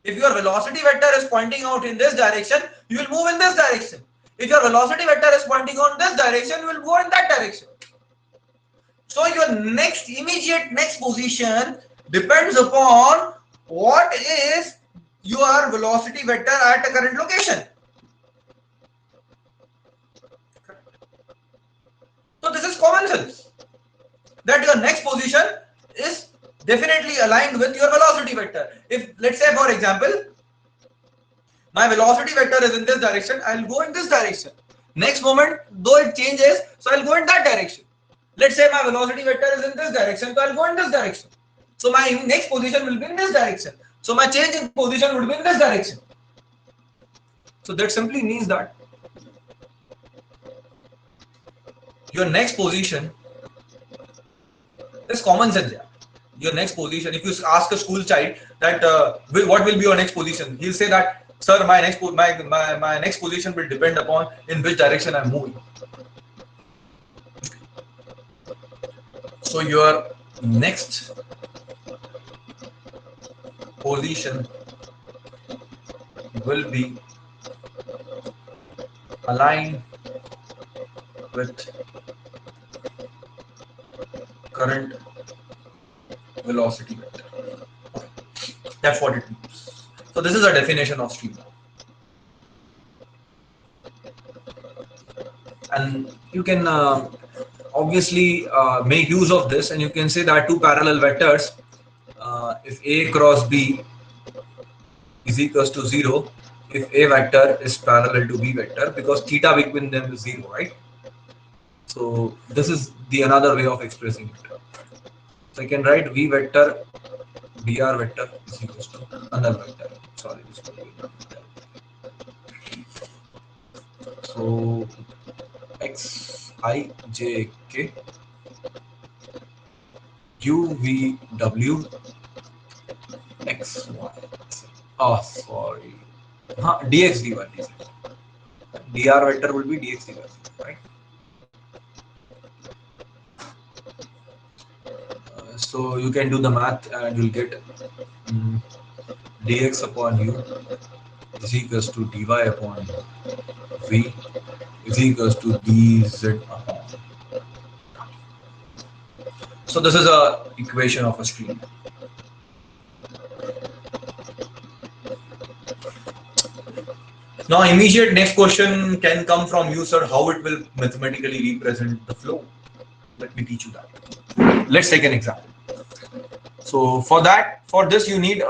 If your velocity vector is pointing out in this direction, you will move in this direction. If your velocity vector is pointing on this direction, you will go in that direction. So your immediate next position depends upon what is your velocity vector at a current location. So this is common sense, that your next position is definitely aligned with your velocity vector. If, let's say, for example, my velocity vector is in this direction, I'll go in this direction. Next moment, though it changes, so I'll go in that direction. Let's say my velocity vector is in this direction, so I'll go in this direction. So my next position will be in this direction. So my change in position would be in this direction. So that simply means that your next position is common sense. Your next position, if you ask a school child that what will be your next position, he'll say that, sir, my next position will depend upon in which direction I'm moving. So your next position will be aligned with current velocity vector. That's what it means. So this is a definition of streamline. And you can obviously make use of this, and you can say that two parallel vectors, if A cross B is equals to 0, if A vector is parallel to B vector, because theta between them is 0, right? So this is the another way of expressing it. So I can write V vector dr vector is equals to another vector. Sorry, this will be another vector. So x I j k u v w x y. Oh, sorry. Dx dy. Dr vector will be dx dy, right? So you can do the math and you'll get dx upon u is equals to dy upon v is equals to dz upon. So this is a equation of a stream. Now immediate next question can come from you, sir, how it will mathematically represent the flow. Let me teach you that. Let's take an example. So for this you need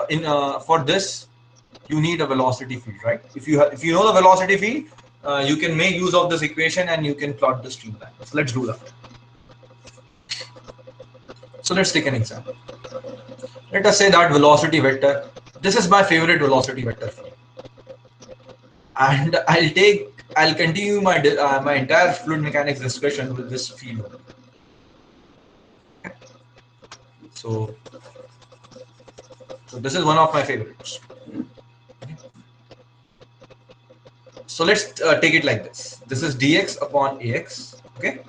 you need a velocity field, right? If you know the velocity field, you can make use of this equation and you can plot the streamline. So let's do that. So let's take an example. Let us say that velocity vector. This is my favorite velocity vector field, and I'll continue my my entire fluid mechanics discussion with this field. So this is one of my favorites. So let's take it like this. This is dx upon ax, okay,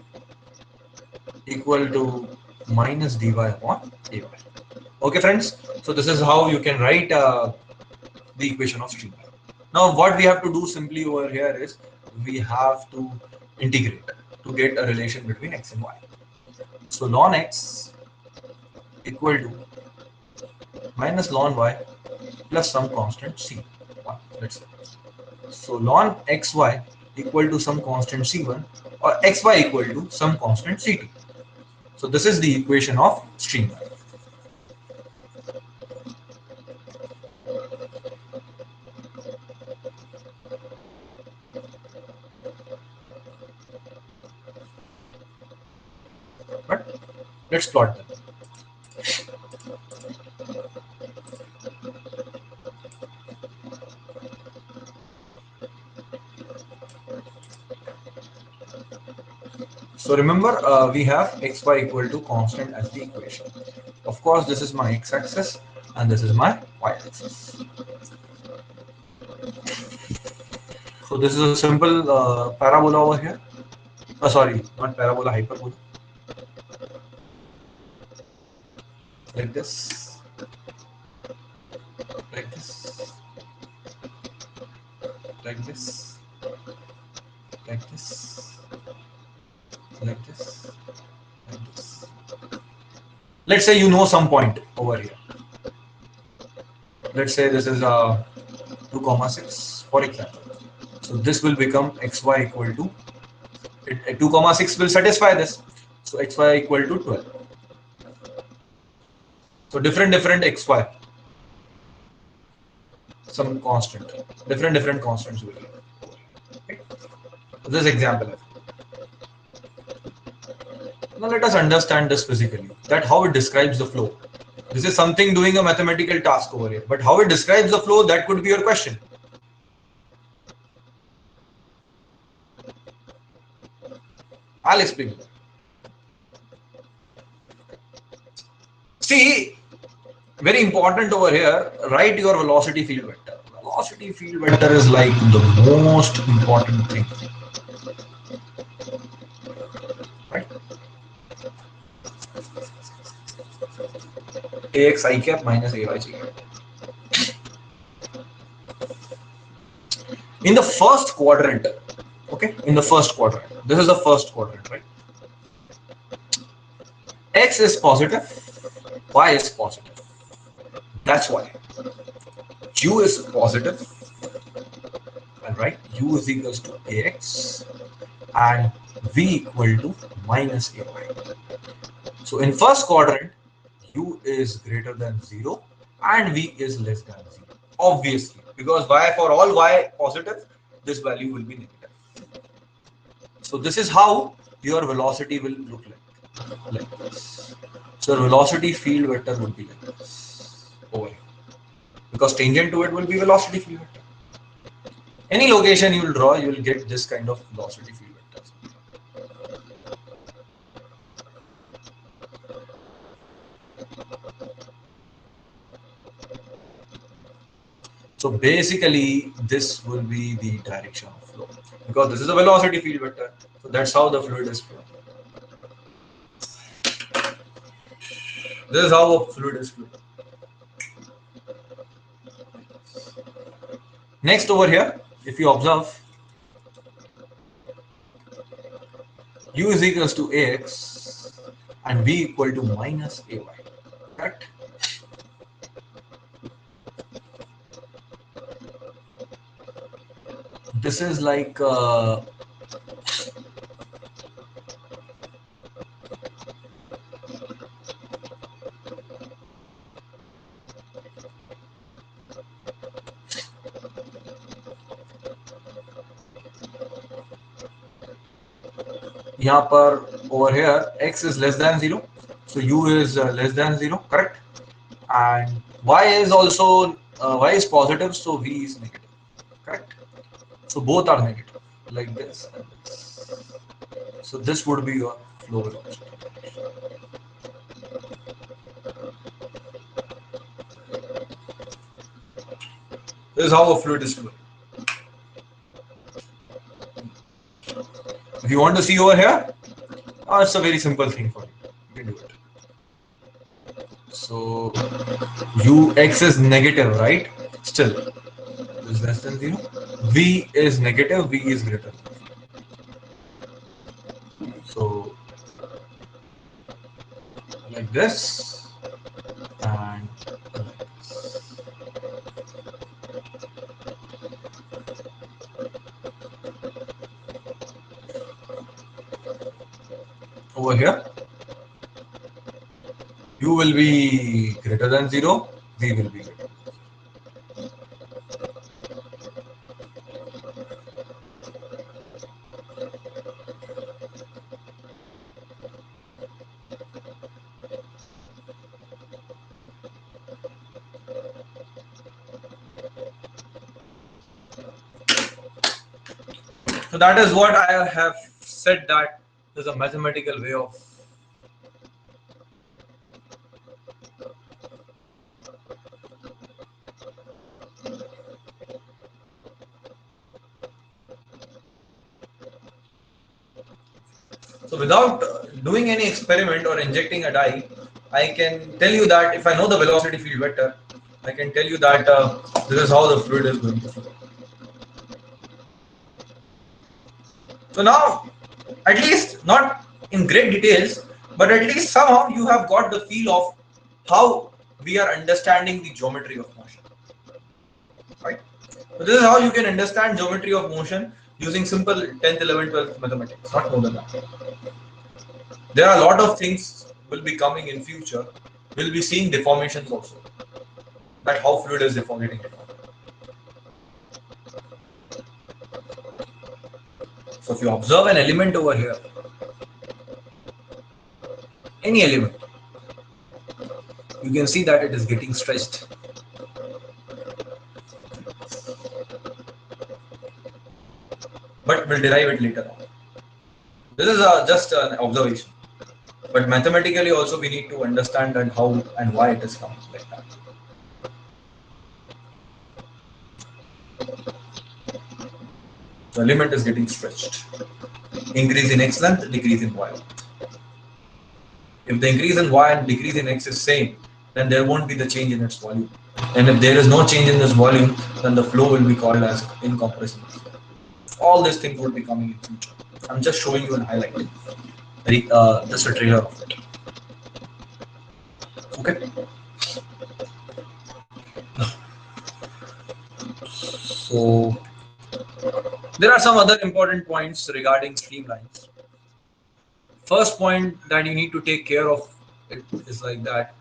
equal to minus dy upon ay. Okay, friends. So this is how you can write the equation of streamline. Now, what we have to do simply over here is we have to integrate to get a relation between x and y. So ln x equal to minus ln y plus some constant c1. Let's say. So ln xy equal to some constant c1 or xy equal to some constant c2. So this is the equation of streamline. But let's plot them. So remember, we have xy equal to constant as the equation. Of course, this is my x-axis and this is my y-axis. So this is a simple parabola over here. Sorry, not parabola, hyperbola. Like this, like this, like this, like this, like this, like this. Let's say you know some point over here. Let's say this is 2,6, for example. So this will become xy equal to 2,6 will satisfy this. So xy equal to 12. So different xy, some constant, different constants will be. Okay. This example. Now let us understand this physically, that how it describes the flow. This is something doing a mathematical task over here, but how it describes the flow, that could be your question. I'll explain. See, very important over here, write your velocity field vector. Velocity field vector is like the most important thing. Right? Ax I cap minus ay j cap. In the first quadrant, okay, in the first quadrant, this is the first quadrant, right? X is positive, y is positive. That's why u is positive, and right, u is equals to ax and v equal to minus ay. So in first quadrant, u is greater than 0 and v is less than 0. Obviously, because y, for all y positive, this value will be negative. So this is how your velocity will look like this. So your velocity field vector will be like this over here, because tangent to it will be velocity field vector. Any location you will draw, you will get this kind of velocity field vectors. So basically, this will be the direction of flow, because this is a velocity field vector. So that's how the fluid is flowing. This is how a fluid is flowing. Next over here, if you observe, u is equals to ax and v equal to minus ay. Correct? This is like यहाँ पर over here x is less than 0, so u is less than 0, correct? And y is also y is positive, so v is negative, correct? So both are negative, like this and this. So this would be your flow velocity. This is how a fluid is flowing. If you want to see over here, it's a very simple thing for you. You can do it. So ux is negative, right? Still, is less than 0. V is negative, V is greater. So like this and like this. Over here, u will be greater than 0, v will be greater. So that is what I have said, that there's a mathematical way of so without doing any experiment or injecting a dye, I can tell you that if I know the velocity field vector, I can tell you that this is how the fluid is going to flow. So now, at least not in great details, but at least somehow you have got the feel of how we are understanding the geometry of motion, right? So this is how you can understand geometry of motion using simple 10th, 11th, 12th mathematics, not more than that. There are a lot of things will be coming in future. We'll be seeing deformations also, that how fluid is deforming. So if you observe an element over here, any element, you can see that it is getting stretched. But we'll derive it later on. This is just an observation. But mathematically also we need to understand and how and why it is coming like that. The element is getting stretched. Increase in x length, decrease in y length. If the increase in y and decrease in x is same, then there won't be the change in its volume. And if there is no change in this volume, then the flow will be called as incompressible flow. All these things will be coming in future. I'm just showing you and highlighting. Just a trailer of it. Okay. So there are some other important points regarding streamlines. First point that you need to take care of it is like that.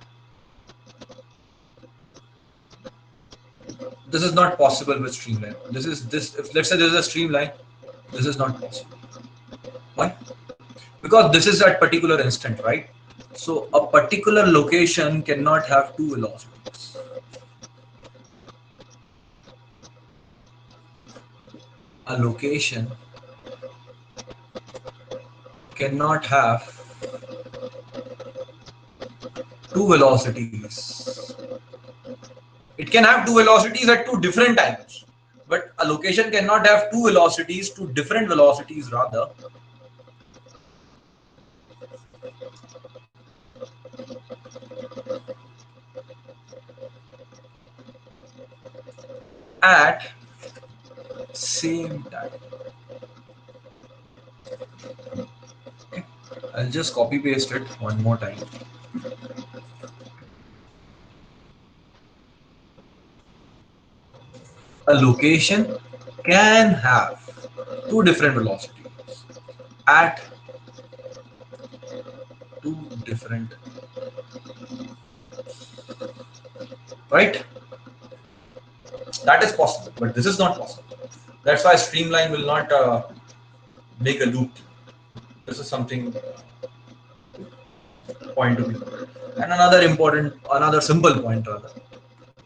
This is not possible with streamline. If let's say there is a streamline, this is not possible. Why? Because this is at particular instant, right? So a particular location cannot have two velocities. A location cannot have two velocities. It can have two velocities at two different times, but a location cannot have two velocities, two different velocities rather, at same time. Okay. I'll just copy paste it one more time. A location can have two different velocities at two different, right? That is possible, but this is not possible. That's why streamline will not make a loop. This is something point to be noted. And another simple point rather,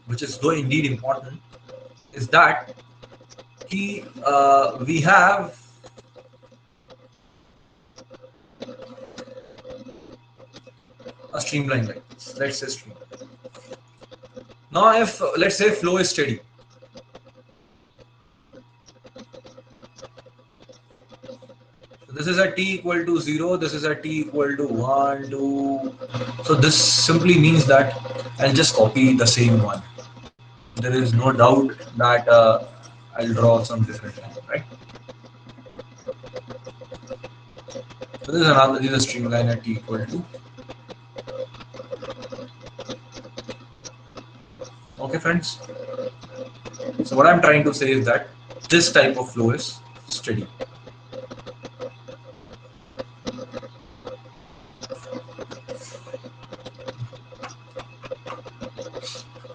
which is though indeed important, is that we have a streamline like this. Let's say streamline. Now, if let's say flow is steady, This is at t equal to 0, this is at t equal to 1, 2. So this simply means that I'll just copy the same one. There is no doubt that I'll draw some different line, right? So this is a streamline at t equal to. Okay, friends. So what I'm trying to say is that this type of flow is steady.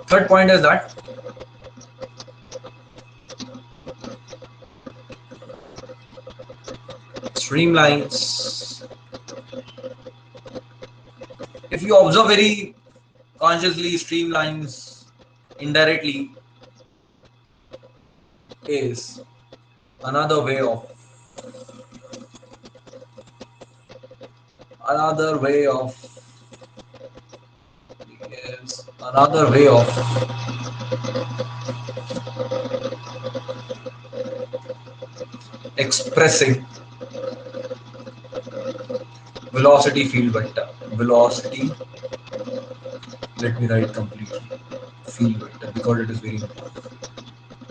Third point is that streamlines, if you observe very consciously, streamlines indirectly is another way of another way of another way of expressing velocity field vector. Velocity, let me write completely field vector because it is very important.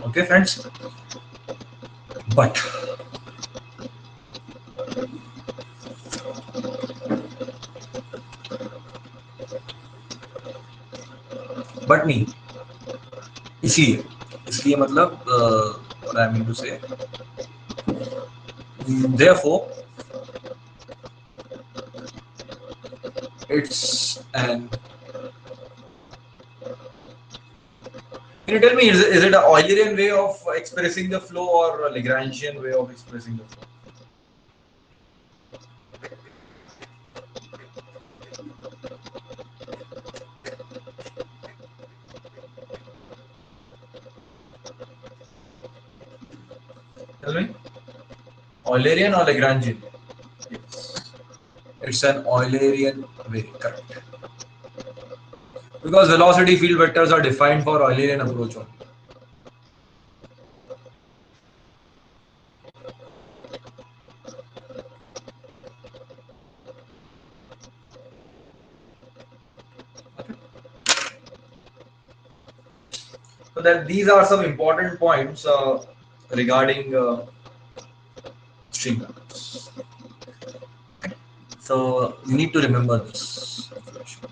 Okay, friends. But नहीं, इसलिए इसलिए मतलब what I mean to say, therefore it's an, can you tell me, is it a Eulerian way of expressing the flow or a Lagrangian way of expressing the flow? Tell me, Eulerian or Lagrangian? Yes. It's an Eulerian way, correct. Because velocity field vectors are defined for Eulerian approach only. So that these are some important points regarding streamlines. So you need to remember this information.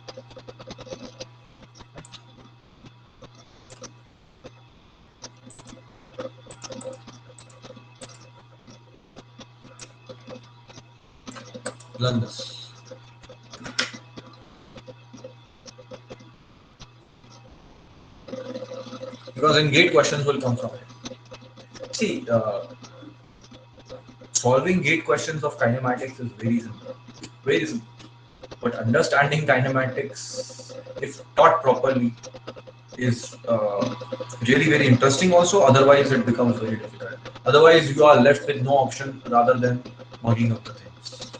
Learn this. Because in gate questions will come from it. See, solving gate questions of kinematics is very simple. Very simple. But understanding kinematics, if taught properly, is really very interesting also. Otherwise, it becomes very difficult. Otherwise, you are left with no option rather than mugging up the things.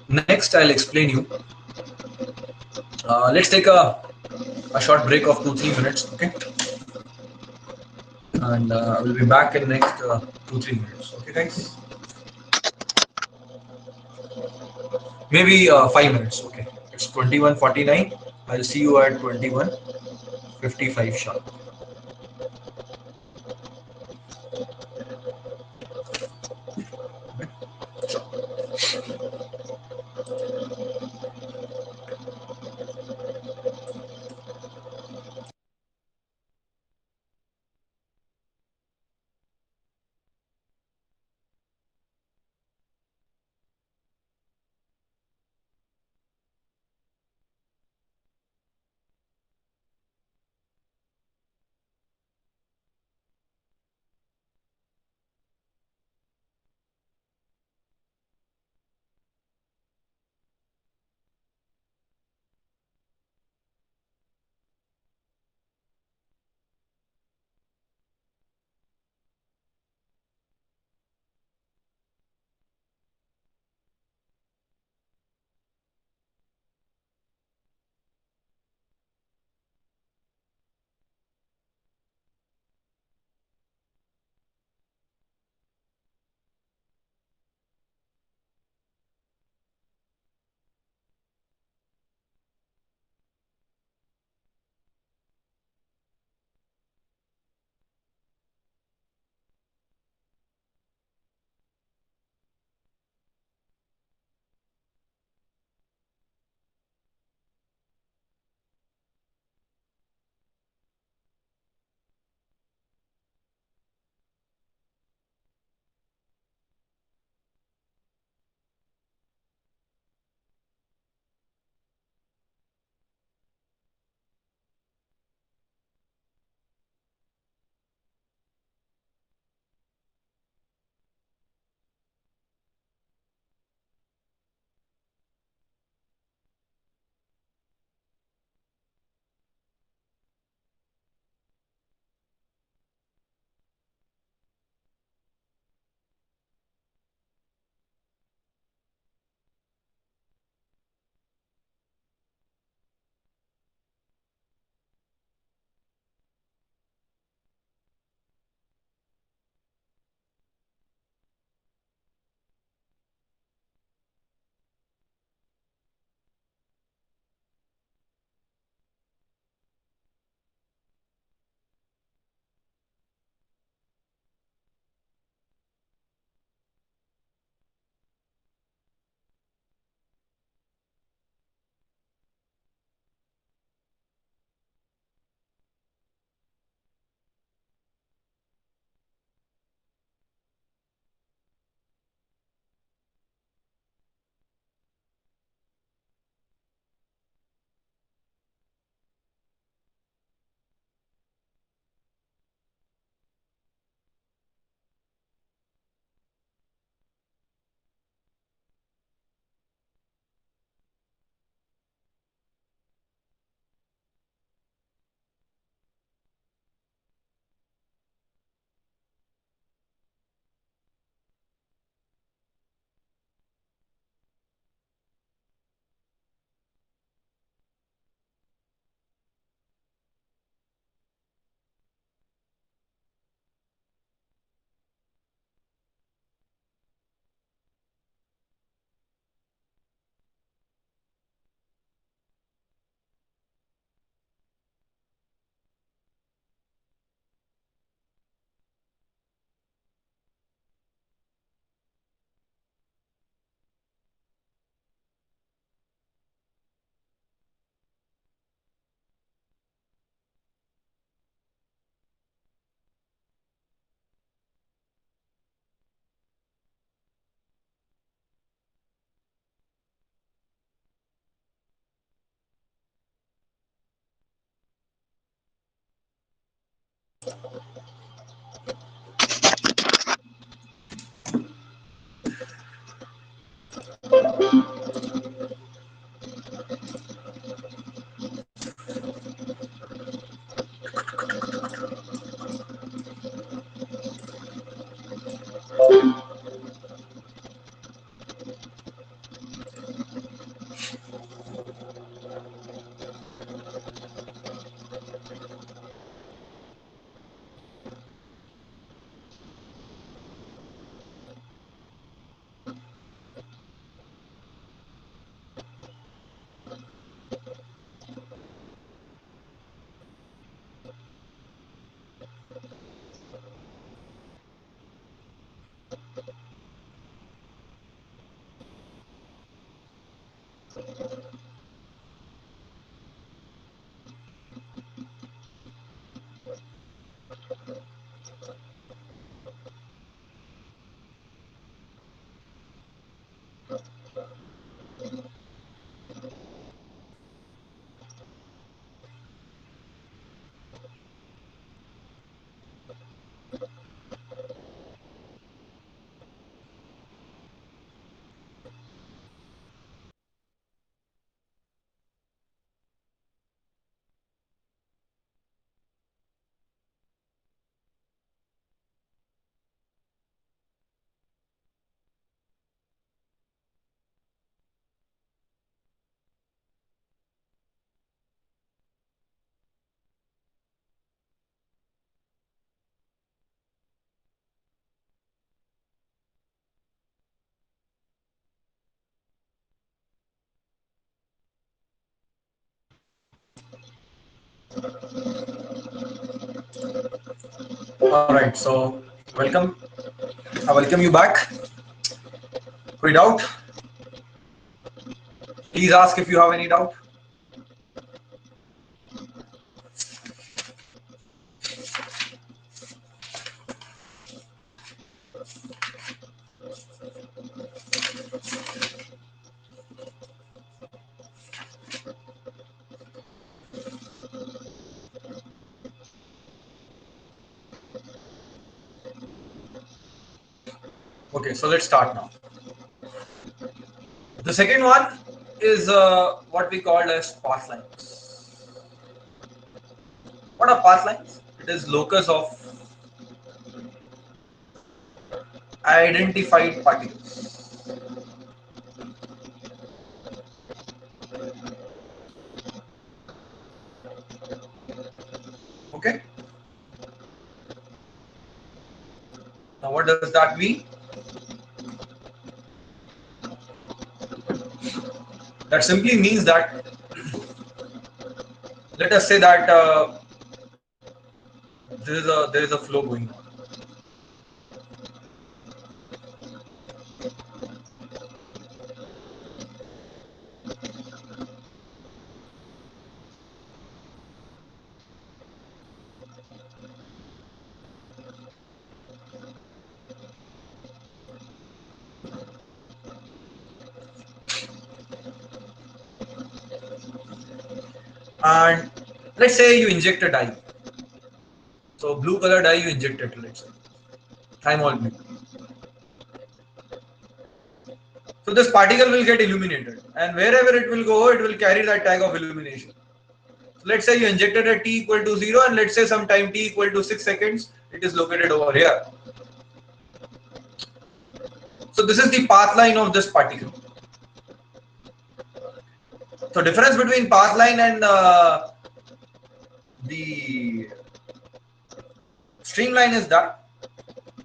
Next, I'll explain you. Let's take a short break of 2-3 minutes, okay? And we'll be back in next 2-3 minutes. Okay, guys? Maybe 5 minutes. Okay, it's 21:49. I'll see you at 21:55 sharp. All right, so welcome. I welcome you back. Any doubt? Please ask if you have any doubt. Okay, so let's start now. The second one is what we call as path lines. What are path lines? It is locus of identified particles. Okay. Now, what does that mean? That simply means that let us say that there is a flow going on. And let's say you inject a dye. So blue color dye you injected, let's say thymol blue. So this particle will get illuminated, and wherever it will go, it will carry that tag of illumination. So let's say you injected at t equal to 0, and let's say sometime t equal to 6 seconds, it is located over here. So this is the path line of this particle. So difference between path line and the streamline is that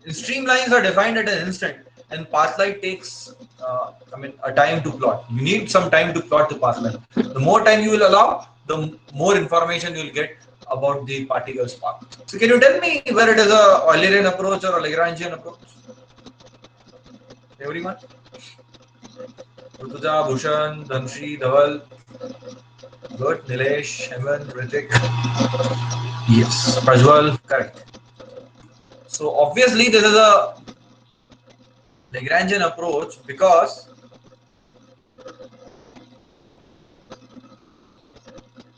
streamlines are defined at an instant, and path line takes a time to plot. You need some time to plot the path line. The more time you will allow, the more information you will get about the particle's path. So can you tell me where it is a Eulerian approach or a Lagrangian approach? Everyone? Rutuja, Bhushan, Dhanshi, Dhaval, good, Nilesh, Heman, Ritik. Yes, Prajwal, correct. So obviously this is a Lagrangian approach because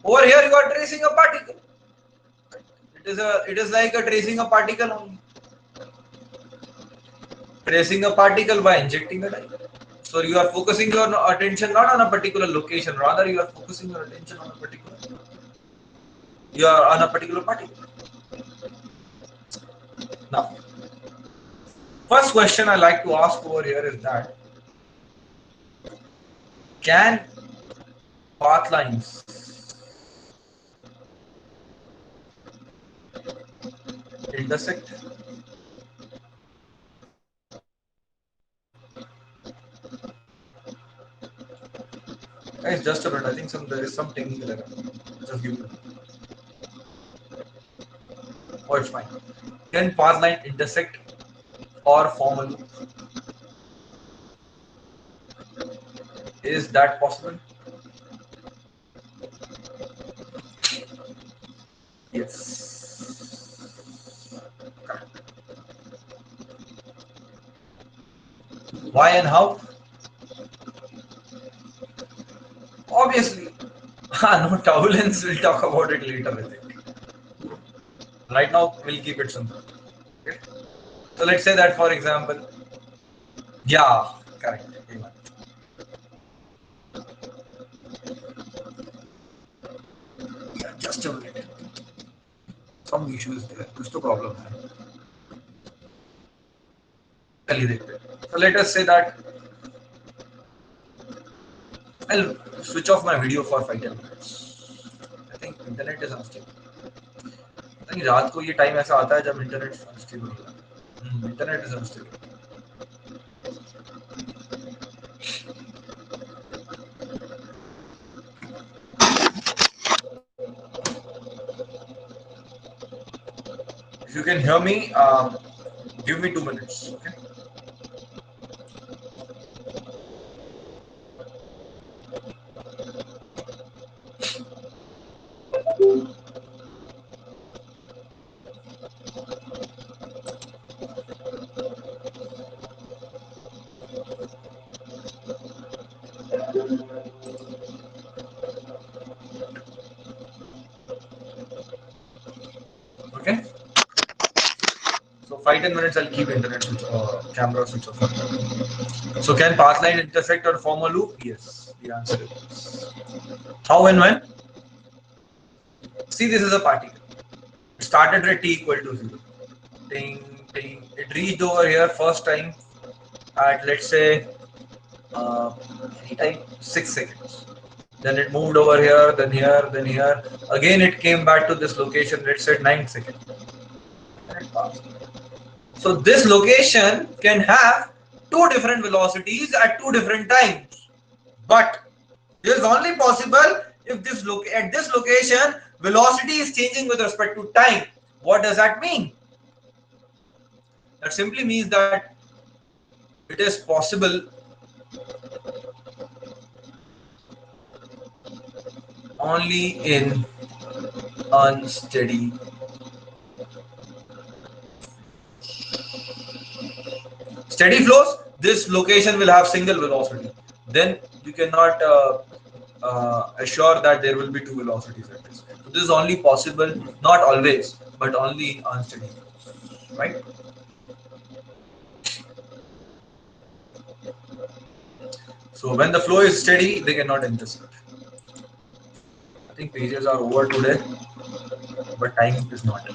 over here you are tracing a particle. It is like a tracing a particle only. Tracing a particle by injecting a dye. So you are focusing your attention not on a particular location, rather you are focusing your attention on a particular particle. Now, first question I like to ask over here is that can path lines intersect? Guys, just a minute. I think there is some technical error. Just give me. Oh, it's fine. Can path line intersect or form a loop? Is that possible? Yes. Why and how? Obviously. No turbulence, we'll talk about it later, I think. Right now, we'll keep it simple. Okay? So let's say that, for example, yeah, correct. Just a minute. Some issues there. कुछ तो problem है. चलिए देखते हैं. So let us say that I'll switch off my video for 5-10 minutes. I think internet is unstable. I think रात को ये time ऐसा आता है जब इंटरनेट अनस्टेबल होता है. Internet is unstable. If you can hear me, give me 2 minutes. Okay. Okay. So 5-10 minutes I'll keep internet switch camera switch off. So can path line intersect or form a loop? Yes. The answer is yes. How and when? See, this is a particle. It started at t equal to 0. Ding, ding. It reached over here first time at, let's say, anytime 6 seconds. Then it moved over here, then here, then here. Again, it came back to this location, let's say 9 seconds. And it passed. So this location can have two different velocities at two different times. But this is only possible if at this location velocity is changing with respect to time. What does that mean? That simply means that it is possible only in unsteady steady flows. This location will have single velocity. Then you cannot assure that there will be two velocities at this. So this is only possible, not always, but only in unsteady flows, right? So when the flow is steady, they cannot intersect. I think pages are over today, but time is not.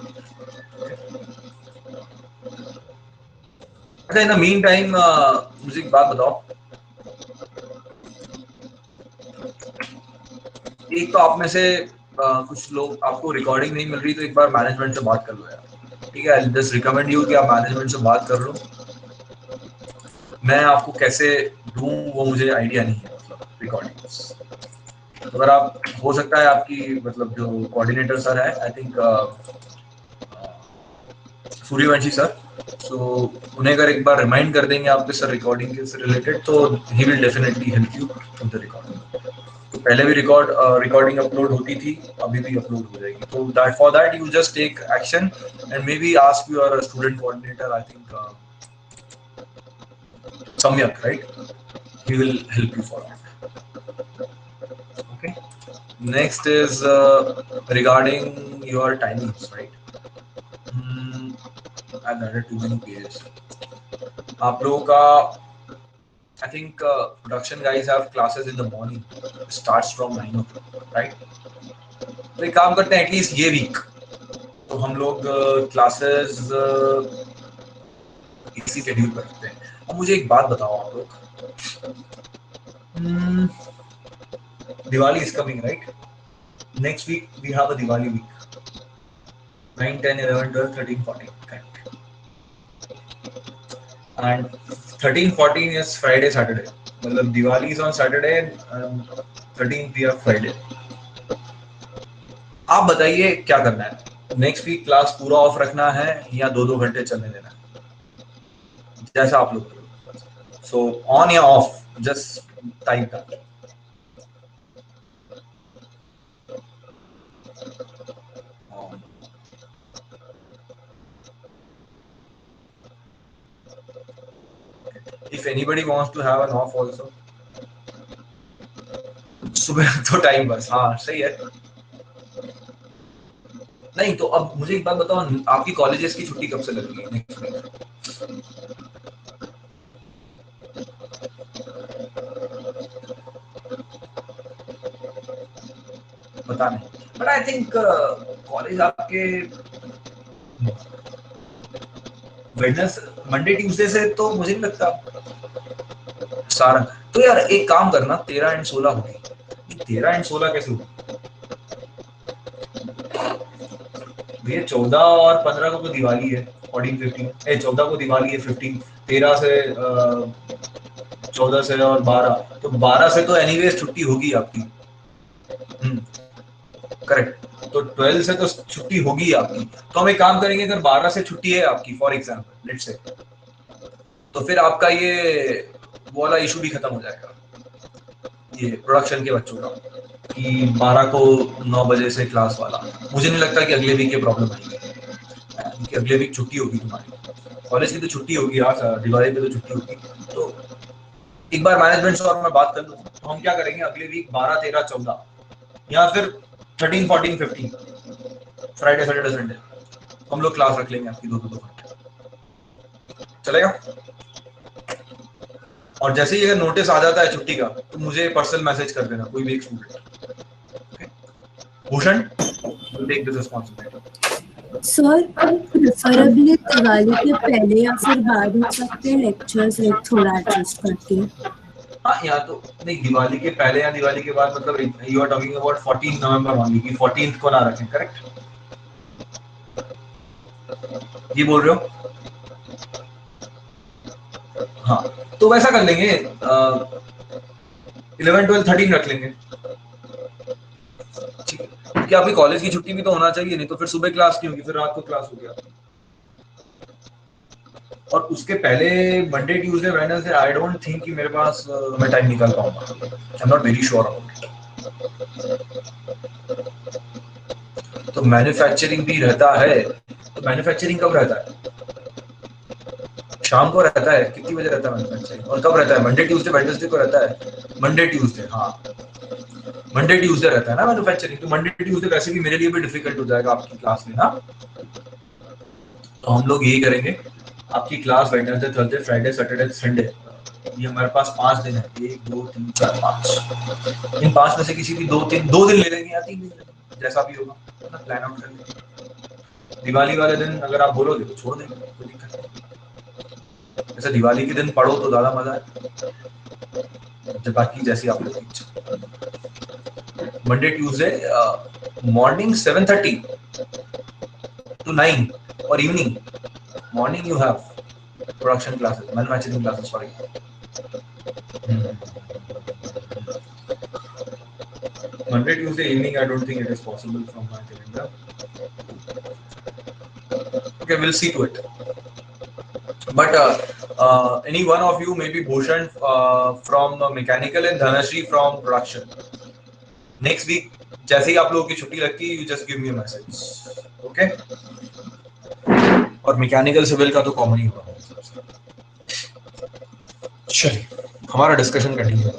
Okay, in the meantime, मुझे एक बात बताओ. एक तो आप में से कुछ लोग आपको रिकॉर्डिंग नहीं मिल रही, तो एक बार मैनेजमेंट से बात कर लो यार. ठीक है, आई जस्ट रिकमेंड यू कि आप मैनेजमेंट से बात कर लो. मैं आपको कैसे दूं वो मुझे आइडिया नहीं है, मतलब रिकॉर्डिंग्स. तो अगर आप, हो सकता है आपकी मतलब जो कोऑर्डिनेटर सर है, आई थिंक सूर्यवंशी सर, सो उन्हें अगर एक बार रिमाइंड कर देंगे आपके सर रिकॉर्डिंग के से रिलेटेड, तो he will definitely help you with the recording. तो पहले भी रिकॉर्डिंग अपलोड होती थी, अभी भी अपलोड हो जाएगी. तो that for that you just take action and maybe ask your student coordinator, I think Samyak, right? He will help you for that. Okay. Next is regarding your timings, right? I've added too many pages. आप लोगों का I think production guys have classes in the morning. It starts from 9 o'clock, right? तो एक काम करते हैं at least ये week तो हम लोग क्लासेस इसी शेड्यूल पर रखते हैं. अब मुझे एक बात बताओ आप लोग, Diwali is coming, right? Next week we have a Diwali week. 9, 10, 11, 12, 13, 14. Correct. And 13, 14 is Friday, Saturday. मतलब Diwali is on Saturday and 13th we have Friday. आप बताइए क्या करना है? नेक्स्ट वीक क्लास पूरा ऑफ रखना है या 2-2 घंटे चलने देना है, जैसा आप लोग. सो ऑन या of, just type that. If anybody wants to have an off also, सुबह तो टाइम बस. हाँ सही है. नहीं तो अब मुझे एक बात बताओ, आपकी कॉलेजेस की छुट्टी कब से लग रही है नेक्स्ट वीक? पता नहीं, बट आई थिंक कॉलेज आपके वेडनेस मंडे ट्यूसडे से तो मुझे नहीं लगता सारा. तो यार एक काम करना, 13 एंड 16 होगी. 13 एंड 16 कैसे होगी भैया? 14 और 15 को तो दिवाली है. 14, 15 14 को दिवाली है. 15 13 से 14 से और 12 तो 12 से तो एनीवेज छुट्टी होगी आपकी. करेक्ट. तो 12 से तो छुट्टी होगी आपकी. तो हम एक काम करेंगे, अगर 12 से छुट्टी है आपकी फॉर एग्जाम्पल लेट्स से, तो फिर आपका ये वाला इशू भी खत्म हो जाएगा, ये प्रोडक्शन के बच्चों का, कि 12 को 9 बजे से क्लास वाला. मुझे नहीं लगता कि अगले वीक ये प्रॉब्लम आएगी, क्योंकि अगले वीक छुट्टी होगी तुम्हारी. कॉलेज की तो छुट्टी होगी यार, दिवाली पे तो छुट्टी होगी. तो एक बार मैनेजमेंट से और मैं बात कर लूँ तो हम क्या करेंगे, अगले वीक 12, 13, 14 या फिर 13, 14, 15 फ्राइडे, सैटरडे, संडे हम लोग क्लास रख लेंगे आपकी 2-2 घंटे. चलेगा? और जैसे ही अगर नोटिस आ जाता है छुट्टी का तो मुझे पर्सनल मैसेज कर देना, कोई भी एक student. Bhushan will take this responsibility. Sir preferably Diwali के पहले या फिर बाद हो सकते हैं लेक्चर्स, लाइक थोड़ा एडजस्ट करके. हाँ, या तो नहीं, दिवाली के पहले या दिवाली के बाद, मतलब you are talking about 14 November only, कि 14th को ना रखें. करेक्ट, ये बोल रहे हो? हाँ, तो वैसा कर लेंगे. 11, 12, 13 रख लेंगे. ठीक है, क्योंकि आपकी कॉलेज की छुट्टी भी तो होना चाहिए, नहीं तो फिर सुबह क्लास नहीं होगी, फिर रात को क्लास हो गया. और उसके पहले Monday, Tuesday, Wednesday I don't think कि मेरे पास मैं टाइम निकाल पाऊंगा. I am not very sure about it. तो मैन्युफैक्चरिंग भी रहता है. तो मैन्युफैक्चरिंग कब रहता है? शाम को रहता है. कितनी बजे रहता है मैन्युफैक्चरिंग? और कब रहता है? मंडे, ट्यूसडे, वेडनेसडे को रहता है. Monday, Tuesday. हाँ, मंडे, ट्यूसडे रहता है ना मैन्युफैक्चरिंग. तो मंडे, ट्यूसडे वैसे भी मेरे लिए भी डिफिकल्ट हो जाएगा आपकी क्लास लेना. तो हम लोग यही करेंगे, आपकी class Wednesday, Thursday, Friday, Saturday, Sunday, ये हमारे पास 5 दिन है. 1, 2, 3, 4, 5. इन 5 में से किसी भी 2 दिन ले लेंगे या 3 दिन, जैसा भी होगा प्लान आउट कर लेंगे. दिवाली वाले दिन अगर आप बोलोगे तो छोड़ देंगे, कोई दिक्कत नहीं. ऐसे दिवाली के दिन पढ़ो तो ज्यादा मजा है, जब बाकी जैसी आप लोग की इच्छा. मंडे, ट्यूसडे मॉर्निंग 7:30 to 9 और evening. Morning you have production classes, manufacturing classes, sorry. Monday, Tuesday evening, I don't think it is possible from my calendar. Okay, we'll see to it. But any one of you, maybe Bhushan from mechanical and Dhanashri from production. Next week, जैसे ही आप लोगों की छुट्टी लगती है, you just give me a message. Okay? और mechanical civil का तो कॉमन ही होगा. चलिए, हमारा डिस्कशन कंटिन्यू.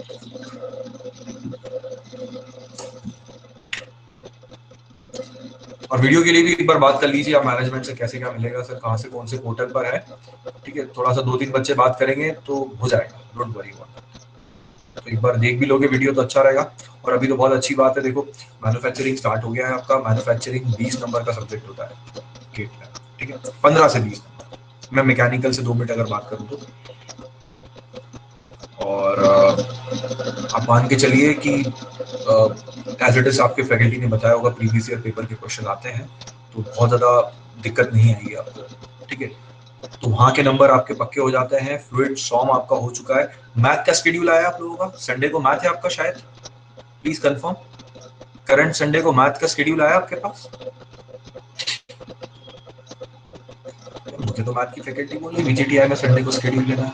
और वीडियो के लिए भी एक बार बात कर लीजिए आप मैनेजमेंट से, कैसे क्या मिलेगा सर, कहाँ से कौन से पोर्टल पर है, ठीक है। थोड़ा सा 2-3 बच्चे बात करेंगे तो हो जाएगा, डोंट वरी अबाउट दैट। तो एक बार देख भी लोगे वीडियो तो अच्छा रहेगा। और अभी तो बहुत अच्छी बात है, देखो मैन्युफैक्चरिंग स्टार्ट हो गया है आपका। मैन्युफैक्चरिंग 20 नंबर का सब्जेक्ट होता है गेट में, ठीक है, 15 से 20 नंबर। मैं मैकेनिकल से 2 मिनट अगर बात करूँ तो, और आप मान के चलिए कि एज इट इज आपके फैकल्टी ने बताया होगा प्रीवियस ईयर पेपर के क्वेश्चन आते हैं, तो बहुत ज्यादा दिक्कत नहीं आएगी आपको, ठीक है। तो वहां के नंबर आपके पक्के हो जाते हैं। फ्लूइड सॉम आपका हो चुका है। मैथ का शेड्यूल आया आप लोगों का, संडे को मैथ है आपका शायद, प्लीज कंफर्म। करंट संडे को मैथ का शेड्यूल आया आपके पास? मुझे तो मैथ की फैकल्टी बोल रही VGTI में संडे को शेड्यूल लेना है।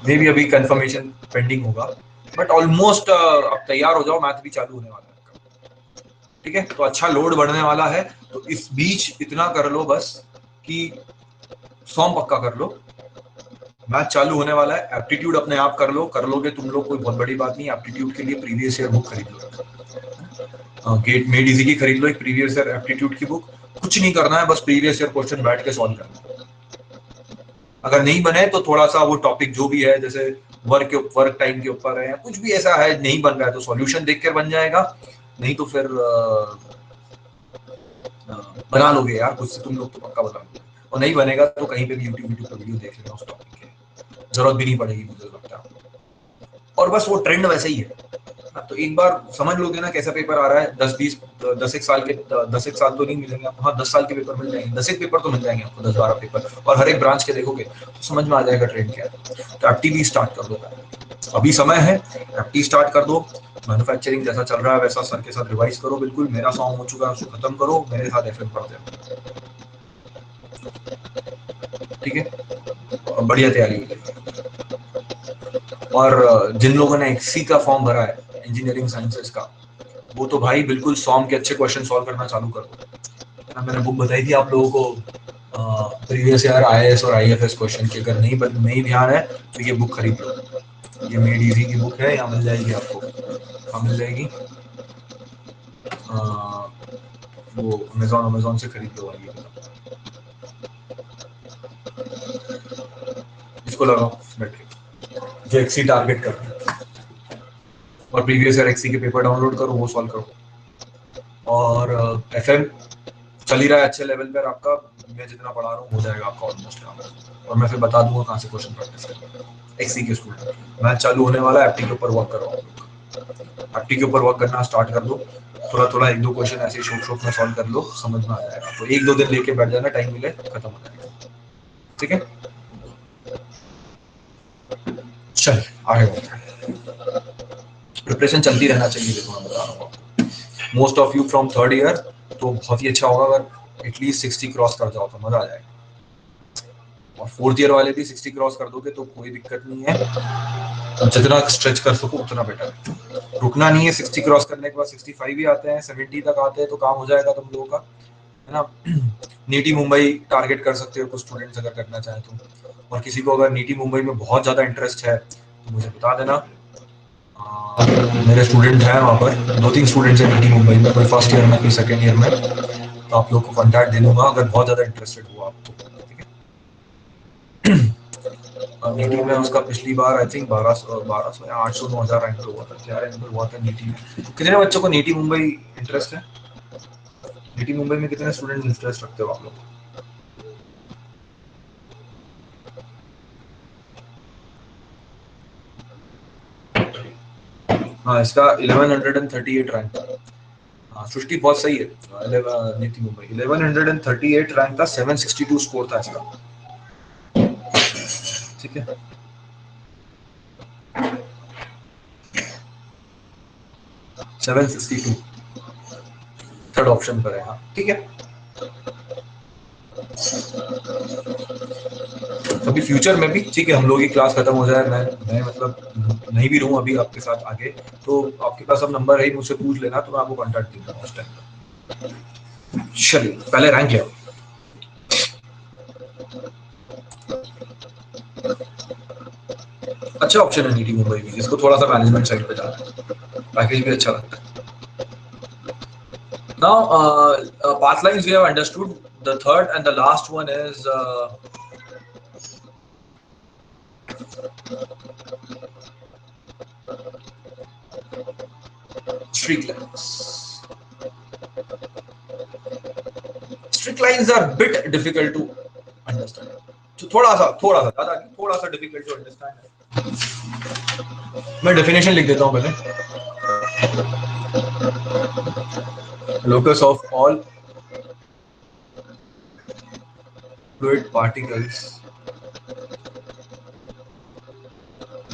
मे भी अभी कंफर्मेशन पेंडिंग होगा, बट ऑलमोस्ट अब तैयार हो जाओ, मैथ भी चालू होने वाला है, ठीक है। तो अच्छा लोड बढ़ने वाला है, तो इस बीच इतना कर लो बस कि सॉम पक्का कर लो। मैथ चालू होने वाला है, एप्टीट्यूड अपने आप कर लो, कर लोगे तुम लोग, कोई बहुत बड़ी बात नहीं। एप्टीट्यूड के लिए प्रीवियस ईयर बुक खरीद लो, गेट मेड इजी की खरीद लो एक प्रीवियस ईयर एप्टीट्यूड की बुक। कुछ नहीं करना है, बस प्रीवियस ईयर क्वेश्चन बैठ के सॉल्व करना है। अगर नहीं बने तो थोड़ा सा वो टॉपिक जो भी है, जैसे वर्क टाइम के ऊपर है, कुछ भी ऐसा है नहीं बन रहा है तो सॉल्यूशन देख कर बन जाएगा, नहीं तो फिर बना लोगे यार कुछ से, तुम लोग तो पक्का बना लोगे। और नहीं बनेगा तो कहीं पे भी यूट्यूब पर वीडियो देख लेना उस टॉपिक के, जरूरत भी नहीं पड़ेगी मुझे लगता है। और बस वो ट्रेंड वैसे ही है, तो एक बार समझ लोगे ना कैसा पेपर आ रहा है। 10 एक साल तो नहीं मिलेंगे आपको, हाँ 10 साल के पेपर मिल जाएंगे, 10 एक पेपर तो मिल जाएंगे आपको, 10-12 पेपर, और हर एक ब्रांच के देखोगे तो समझ में आ जाएगा ट्रेंड क्या है। तो एप्टी भी स्टार्ट कर दो, अभी समय है, एप्टी स्टार्ट कर दो। मैन्युफैक्चरिंग जैसा चल रहा है वैसा सर के साथ रिवाइज करो, बिल्कुल मेरा सॉन्ग हो चुका है उसको खत्म करो, मेरे साथ एफएम पढ़ते हैं, ठीक है, और बढ़िया तैयारी हो जाएगी। और जिन लोगों ने एक्सी का फॉर्म भरा है इंजीनियरिंग साइंसेस का, वो तो भाई बिल्कुल सॉम के अच्छे क्वेश्चन सॉल्व करना चालू कर दो। मैंने बुक बताई थी आप लोगों को प्रीवियस ईयर आईएएस और आईएफएस क्वेश्चन की, अगर नहीं ध्यान है तो ये बुक खरीद लो, ये मेड इजी की बुक है, यहाँ मिल जाएगी आपको, कहाँ मिल जाएगी, वो अमेजोन से खरीद लो वाली, इसको लगाओ बैठ के, जो एक्सी टारगेट करते हैं, और प्रीवियस ईयर एक्सी के पेपर डाउनलोड करो, वो सॉल्व करो। और एफएम चल ही रहा है अच्छे लेवल पर आपका, मैं जितना पढ़ा रहा हूँ हो जाएगा आपका ऑलमोस्ट काम, और मैं फिर बता दूंगा कहाँ से क्वेश्चन प्रैक्टिस करना एक्सी के स्टूडेंट। मैथ चालू होने वाला है, एप्टी के ऊपर वर्क करो, एप्टी के ऊपर वर्क करना स्टार्ट कर दो, थोड़ा थोड़ा 1-2 क्वेश्चन ऐसे शॉर्ट में सॉल्व कर लो, समझ में आ जाएगा। तो 1-2 दिन लेके बैठ जाना, टाइम मिले खत्म हो जाएगा, ठीक है। चल आगे बढ़ते हैं, प्रिपरेशन चलती रहना चाहिए। देखो मैं बता रहा हूँ आपको, most of you from third year, तो बहुत ही अच्छा होगा अगर एटलीस्ट 60 क्रॉस कर जाओ तो मजा आ जाएगा। और फोर्थ ईयर वाले भी 60 क्रॉस कर दोगे तो कोई दिक्कत नहीं है, जितना स्ट्रेच कर सको उतना बेटर है, रुकना नहीं है। 60 क्रॉस करने के बाद 65 भी आते हैं, 70 तक आते हैं, तो काम हो जाएगा तुम लोगों का, है ना। नीटी मुंबई टारगेट कर सकते हो कुछ स्टूडेंट्स अगर करना चाहे तो, और किसी को अगर नीटी मुंबई में बहुत ज्यादा इंटरेस्ट है तो मुझे बता देना। मेरे स्टूडेंट हैं वहाँ पर, 2-3 स्टूडेंट्स हैं नीटी मुंबई में, कोई फर्स्ट ईयर में कोई सेकेंड ईयर में, तो आप लोग को कॉन्टैक्ट दे दूंगा अगर बहुत ज्यादा इंटरेस्टेड हो आप तो, ठीक है। नीटी में उसका पिछली बार आई थिंक 1200 या 800-9,000 रैंक हुआ था, क्या रैंक हुआ था नीटी में। कितने बच्चों को नीटी मुंबई इंटरेस्ट है? नीटी मुंबई में कितने स्टूडेंट इंटरेस्ट रखते हो आप लोग? हाँ इसका 1138 रैंक था। हाँ सृष्टि बहुत सही है, नीति मुंबई 1138 रैंक था, 762 स्कोर था इसका, ठीक है। सेवन 762 थर्ड ऑप्शन पर है, हाँ ठीक है। अभी फ्यूचर में भी ठीक है, हम लोग की क्लास खत्म हो जाए, मैं मतलब नहीं भी रहूं अभी आपके साथ आगे, तो आपके पास अब नंबर है, मुझसे पूछ लेना तो मैं आपको कांटेक्ट दे दूंगा उस टाइम। चलिए पहले रैंक ले आओ। अच्छा ऑप्शन है नीटी मुंबई भी, इसको थोड़ा सा मैनेजमेंट साइड पे जाना है, पैकेज भी अच्छा लगता है। Now, path lines we have understood. The third and the last one is streak lines. Streak lines are a bit difficult to understand. तो थोड़ा सा difficult to understand. मैं definition लिख देता हूँ पहले. Locus of all fluid particles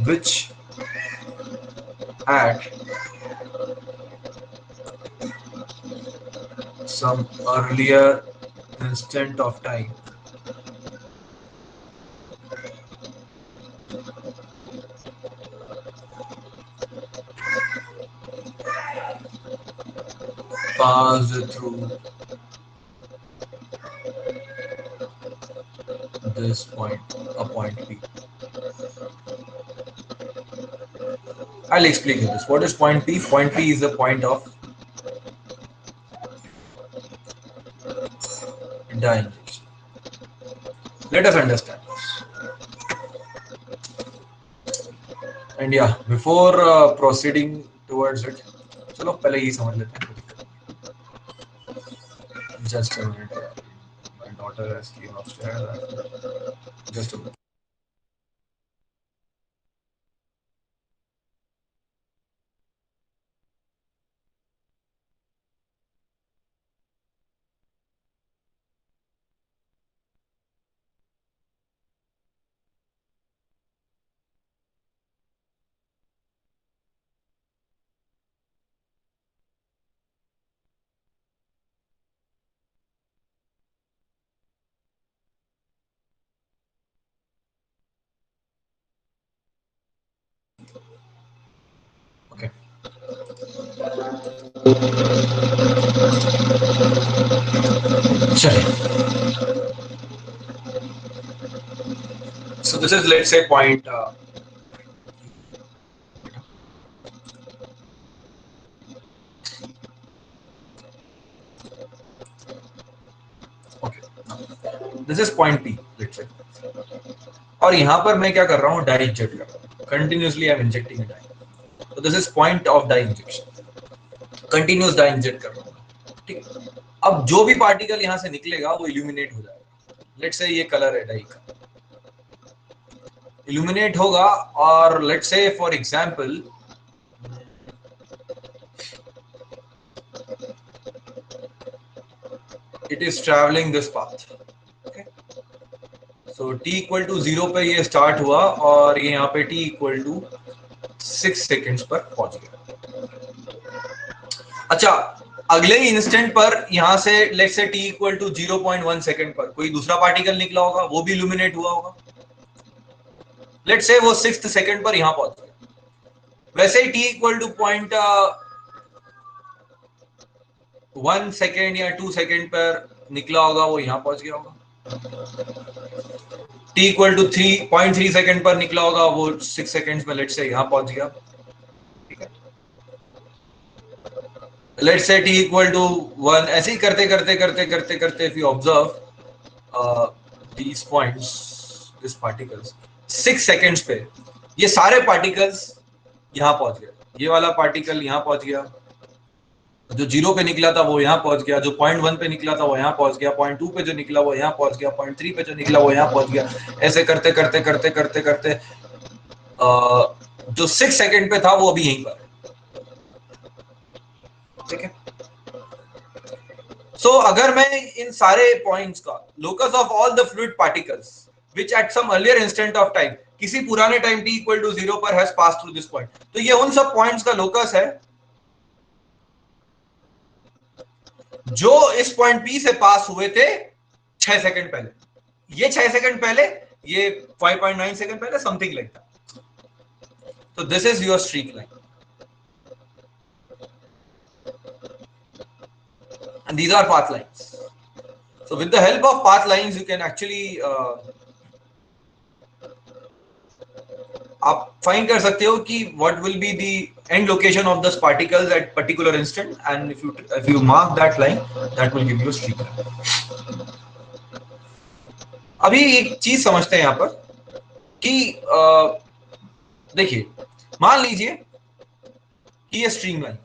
which at some earlier instant of time passed through this point, a point P. I'll explain you this. What is point P? Point P is the point of dye injection. Let us understand this. And yeah, before proceeding towards it, चलो पहले ये समझ लेते हैं. Just a minute. My daughter has came upstairs. Just a minute. Okay. So this is, let's say, point. Okay. This is point P, let's say. और यहाँ पर मैं क्या कर रहा हूँ, डाई इंजेक्ट कर रहा हूँ. Continuously I'm injecting a dye. So this is point of dye injection. Continuous dye inject कर रहा हूँ. ठीक. अब जो भी पार्टिकल यहाँ से निकलेगा वो इल्यूमिनेट हो जाएगा. लेट्स से ये कलर है डाई का, इल्यूमिनेट होगा. और let's say for example it is traveling this path. Okay. So t equal to 0 पे ये स्टार्ट हुआ और ये यहाँ पे t equal to 6 सेकेंड्स पर पहुंच गया. अच्छा, अगले ही इंस्टेंट पर यहाँ से let's say t equal to 0.1 second पर कोई दूसरा पार्टिकल निकला होगा, वो भी इल्यूमिनेट हुआ होगा. लेट्स से वो 6th सेकेंड पर यहाँ पहुंच गया. वैसे ही t equal to 0.1 सेकेंड या 2 सेकेंड पर निकला होगा, वो यहाँ पहुंच गया होगा. t equal to 3.3 सेकेंड पर निकला होगा, वो 6 सेकेंड्स में लेट्स से यहाँ पहुंच गया. ठीक है. Let's say t equal to 1. ऐसे ही करते करते करते करते करते if you observe these points, these particles, 6 seconds पे ये सारे पार्टिकल्स यहाँ पहुंच गए. ये वाला पार्टिकल यहाँ पहुंच गया, जो 0 पे निकला था वो यहाँ पहुंच गया, जो 0.1 पे निकला था वो यहाँ पहुंच गया, 0.2 पे जो निकला वो यहाँ पहुंच गया, 0.3 पे जो निकला वो यहाँ पहुंच गया. ऐसे करते करते करते करते करते जो 6 सेकेंड पे था वो अभी यहीं पर. ठीक है. सो अगर मैं इन सारे पॉइंट्स का locus of all the fluid particles which at some earlier instant of time, किसी पुराने टाइम t equal to 0 पर has pass through this point, तो ये उन सब पॉइंट्स का लोकस है जो इस पॉइंट P से पास हुए थे 6 सेकंड पहले. ये 6 सेकंड पहले, ये 5.9 सेकंड पहले, समथिंग लाइक दैट. तो this is your streak line. And these are path lines. So with the help of path lines you can actually आप फाइंड कर सकते हो कि what will be the end location of those particles at particular instant, and if you mark that line, that will give you a streak line. अभी एक चीज समझते हैं यहाँ पर कि देखिए, मान लीजिए कि ये स्ट्रीमलाइन,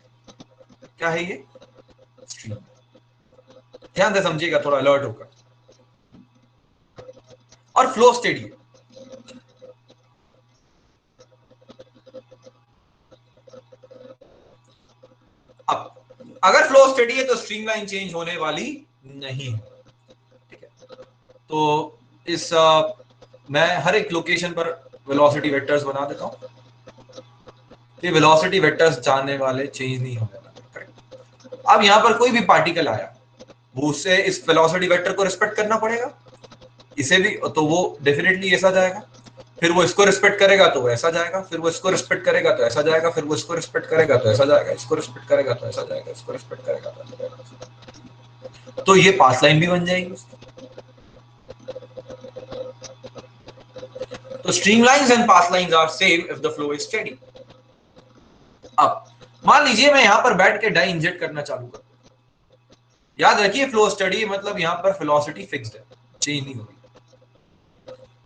क्या है ये स्ट्रीम, ध्यान से समझिएगा, थोड़ा अलर्ट होकर, और फ्लो स्टेडी है। अब अगर फ्लो स्टेडी है तो स्ट्रीमलाइन चेंज होने वाली नहीं है, ठीक है। तो इस मैं हर एक लोकेशन पर वेलोसिटी वेक्टर्स बना देता हूं, ये वेलोसिटी वेक्टर्स जानने वाले चेंज नहीं होने वाले, करेक्ट। अब यहां पर कोई भी पार्टिकल आया, वो उससे इस वेलोसिटी वेक्टर को रिस्पेक्ट करना पड़ेगा, इसे भी, तो वो डेफिनेटली ऐसा जाएगा, फिर वो इसको रिस्पेक्ट करेगा तो वो ऐसा जाएगा, फिर वो इसको रिस्पेक्ट करेगा तो ऐसा जाएगा, फिर वो इसको रिस्पेक्ट करेगा तो ऐसा जाएगा, इसको रिस्पेक्ट करेगा तो ऐसा जाएगा, इसको रिस्पेक्ट करेगा तो ऐसा जाएगा। तो ये पाथ लाइन भी बन जाएगी। तो streamlines and path lines are same if the flow is steady. अब मान लीजिए मैं यहां पर बैठ के डाई इंजेक्ट करना चालू कर, याद रखिए फ्लो स्टेडी मतलब यहां पर वेलोसिटी फिक्स्ड है, चेंज नहीं होगी।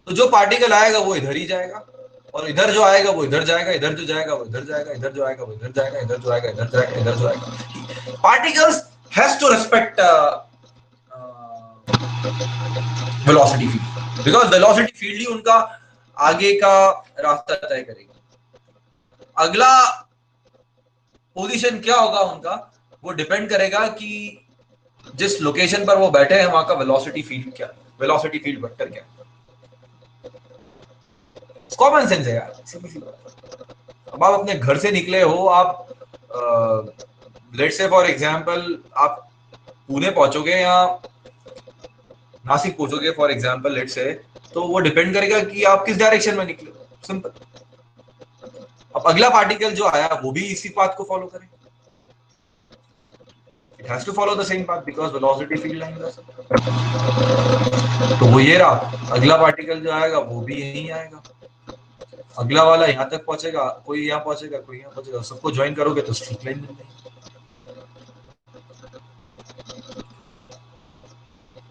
तो जो पार्टिकल आएगा वो इधर ही जाएगा, और इधर जो आएगा वो इधर जाएगा, इधर जो जाएगा वो इधर जाएगा, इधर जो आएगा वो इधर जाएगा, इधर जो आएगा इधर जाएगा, इधर जो आएगा। Particles has to respect velocity field, because velocity field ही उनका आगे का रास्ता तय करेगा। अगला पोजीशन क्या होगा उनका, वो डिपेंड करेगा कि जिस लोकेशन पर वो बैठे हैं वहां का वेलोसिटी फील्ड क्या, वेलोसिटी फील्ड वेक्टर क्या। कॉमन सेंस है यार, सीधी सी बात। अब आप अपने घर से निकले हो, आप लेट्स से फॉर एग्जांपल आप पुणे पहुंचोगे या नासिक पहुंचोगे फॉर एग्जांपल लेट्स से, तो वो डिपेंड करेगा कि आप किस डायरेक्शन में निकले, सिंपल। अब अगला पार्टिकल जो आया वो भी इसी पाथ को फॉलो करेगा, it has to follow the same path because velocity field lines. तो वो ये रहा, अगला पार्टिकल जो आएगा वो भी यहीं आएगा, अगला वाला यहां तक पहुंचेगा, कोई यहां पहुंचेगा, कोई यहां पहुंचेगा, सबको ज्वाइन करोगे तो स्ट्रीक लाइन बन जाएगी।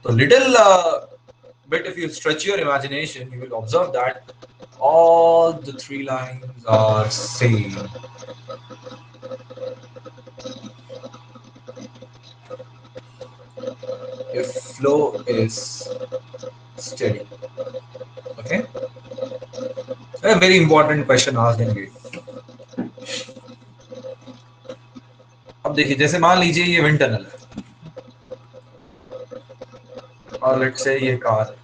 तो little bit if you stretch your imagination, you will observe that all the three lines are same. If flow is steady, okay. A very important question asked in GATE. अब देखिए, जैसे मान लीजिए ये wind tunnel है और let's say ये car है,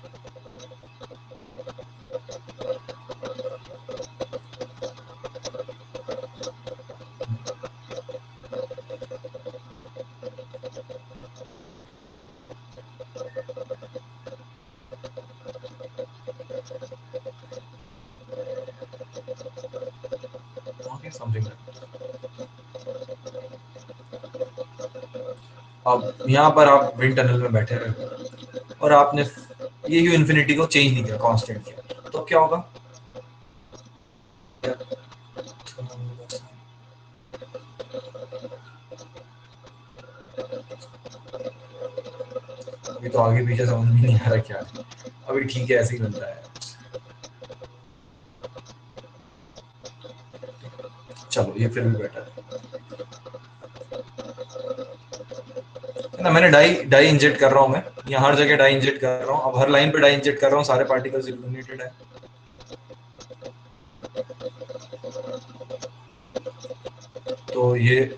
समथिंग। अब यहाँ पर आप विंड टनल में बैठे रहे और आपने ये यू इन्फिनिटी को चेंज नहीं किया, कांस्टेंट किया, तो क्या होगा? अभी तो आगे पीछे समझ में नहीं आ रहा क्या है, अभी ठीक है, ऐसे ही बनता है। चलो ये फिर भी बेटर है ना। मैंने डाई इंजेक्ट कर रहा हूँ, मैं यहाँ हर जगह डाई इंजेक्ट कर रहा हूँ, अब हर लाइन पे डाई इंजेक्ट कर रहा हूँ, सारे पार्टिकल्स इल्यूमिनेटेड है। तो ये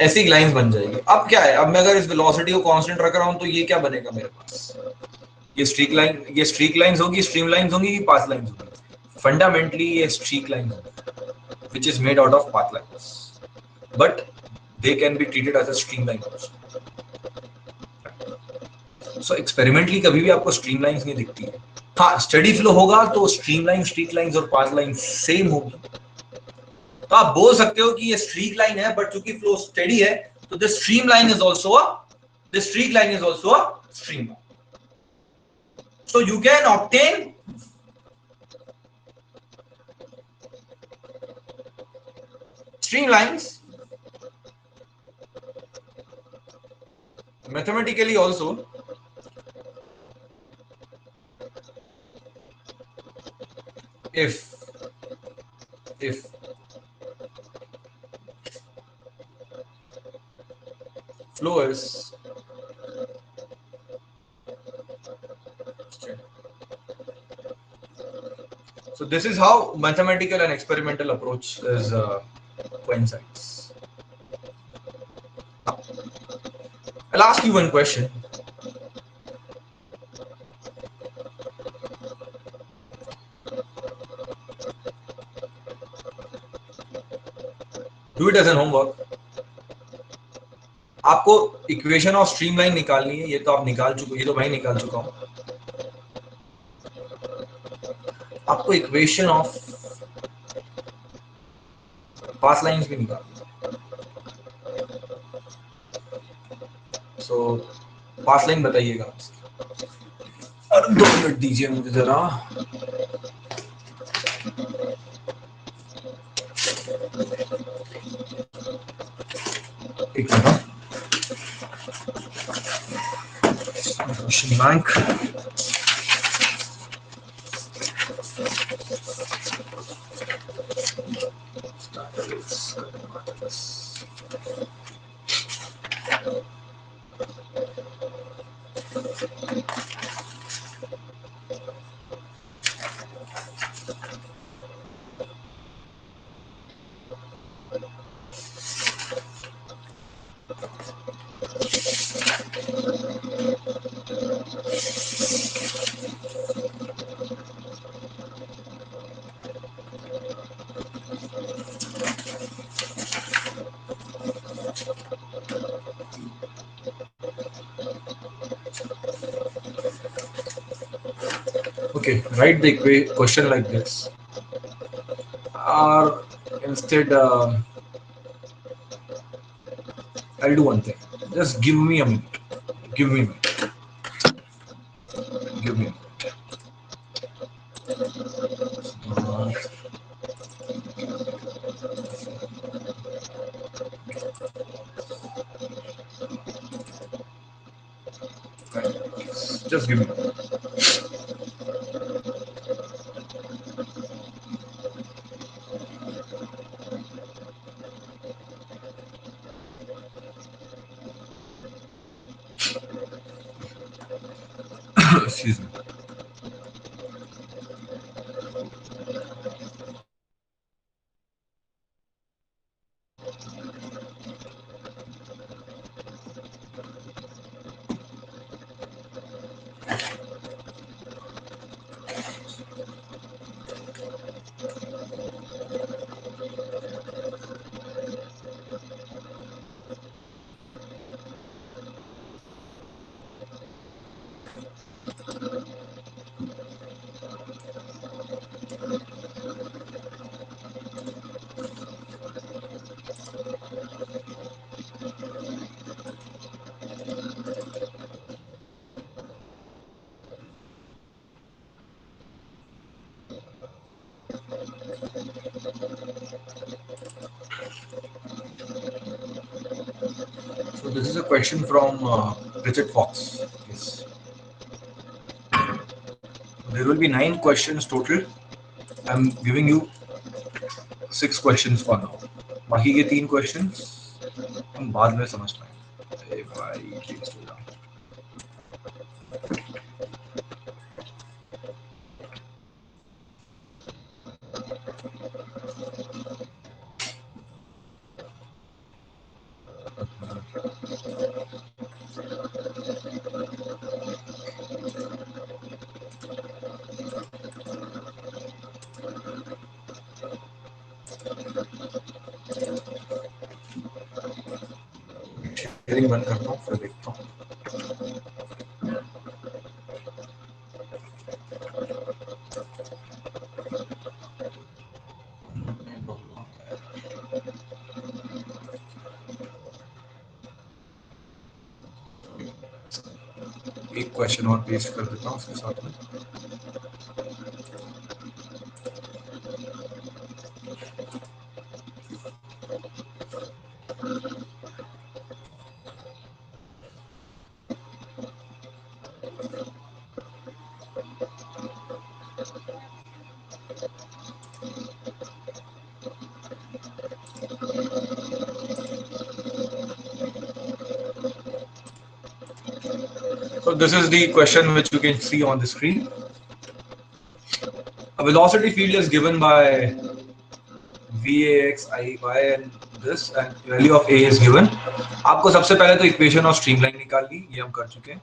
ऐसी लाइंस बन जाएगी। अब क्या है, अब मैं अगर इस वेलोसिटी को कांस्टेंट रख रहा हूँ तो ये क्या बनेगा मेरे पास, ये स्ट्रीक लाइंस होगी, स्ट्रीम लाइंस होंगी, पाथ लाइंस होंगी। फंडामेंटली ये स्ट्रीक लाइन होगी which is made out of path lines, but they can be treated as a streamline also. So experimentally कभी भी आपको streamlines नहीं दिखती है। हाँ, स्टेडी फ्लो होगा तो स्ट्रीमलाइन, स्ट्रीक लाइंस और पाथ लाइन सेम होगी। तो आप बोल सकते हो कि ये स्ट्रीक लाइन है, बट चूंकि फ्लो स्टेडी है तो the streamline is also the streak line is also a streamline. So you can obtain streamlines mathematically also if flow is so this is how mathematical and experimental approach is coincides. I'll ask you one question. Do it as an homework. आपको equation of streamline निकालनी है, ये तो आप निकाल चुके, ये तो मैं निकाल चुका हूं. आपको इक्वेशन ऑफ पास लाइंस भी निकालनी है. सो पास लाइन बताइएगा. और 2 मिनट दीजिए मुझे जरा. एक minute. Bank Okay, write the question like this, or instead I'll do one thing. Just give me a minute. Give me a minute. Give me a minute. Just give me a minute. Excuse me. So this is a question from Richard Fox. Yes. There will be 9 questions total. I'm giving you 6 questions for now. बाकी के 3 questions हम बाद में समझ पाएंगे. भाई please slow down. Sharing बंद करता हूँ फिर देखता हूँ. एक क्वेश्चन और पेस्ट कर देता हूँ उसके साथ में. So this is the question which you can see on the screen. A velocity field is given by Vax, Iy and this, and value of A is given. आपको सबसे पहले तो इक्वेशन ऑफ स्ट्रीमलाइन निकालनी, ये हम कर चुके हैं.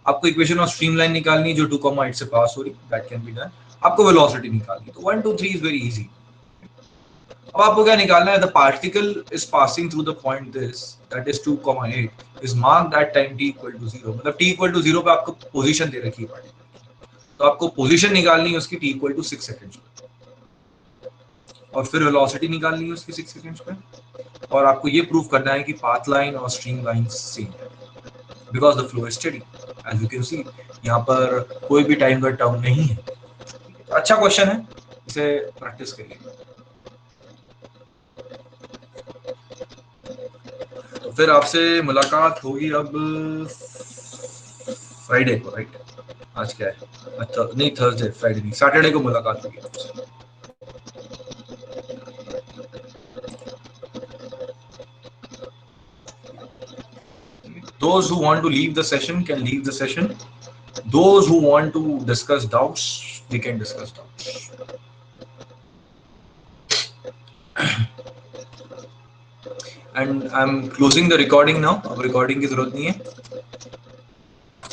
आपको इक्वेशन ऑफ स्ट्रीमलाइन निकालनी जो 2,8 से पास हो रही, दैट कैन बी डन. आपको वेलोसिटी निकालनी, तो 1 2 3 इज वेरी इजी. अब आपको क्या निकालना है? The particle is passing through the point this, that is 2,8, is marked at time t equal to 0. मतलब t इक्वल टू 0 पे आपको पोजीशन दे रखी है पार्टिकल की, तो आपको पोजीशन निकालनी है उसकी t इक्वल टू 6 सेकंड्स पे, और फिर वेलोसिटी निकालनी है उसकी 6 सेकंड्स पे, और आपको ये प्रूव करना है कि पाथ लाइन और स्ट्रीम लाइन सेम है, because the flow is steady. As you can see यहाँ पर कोई भी टाइम का टर्म नहीं है. अच्छा क्वेश्चन है, इसे प्रैक्टिस करिए. तो फिर आपसे मुलाकात होगी अब फ्राइडे को, राइट? आज क्या है? अच्छा नहीं, थर्सडे, फ्राइडे नहीं, सैटरडे को मुलाकात होगी आपसे. Those who want to leave the session can leave the session. Those who want to discuss doubts, we can discuss doubts. And I'm closing the recording now. अब recording की जरूरत नहीं है.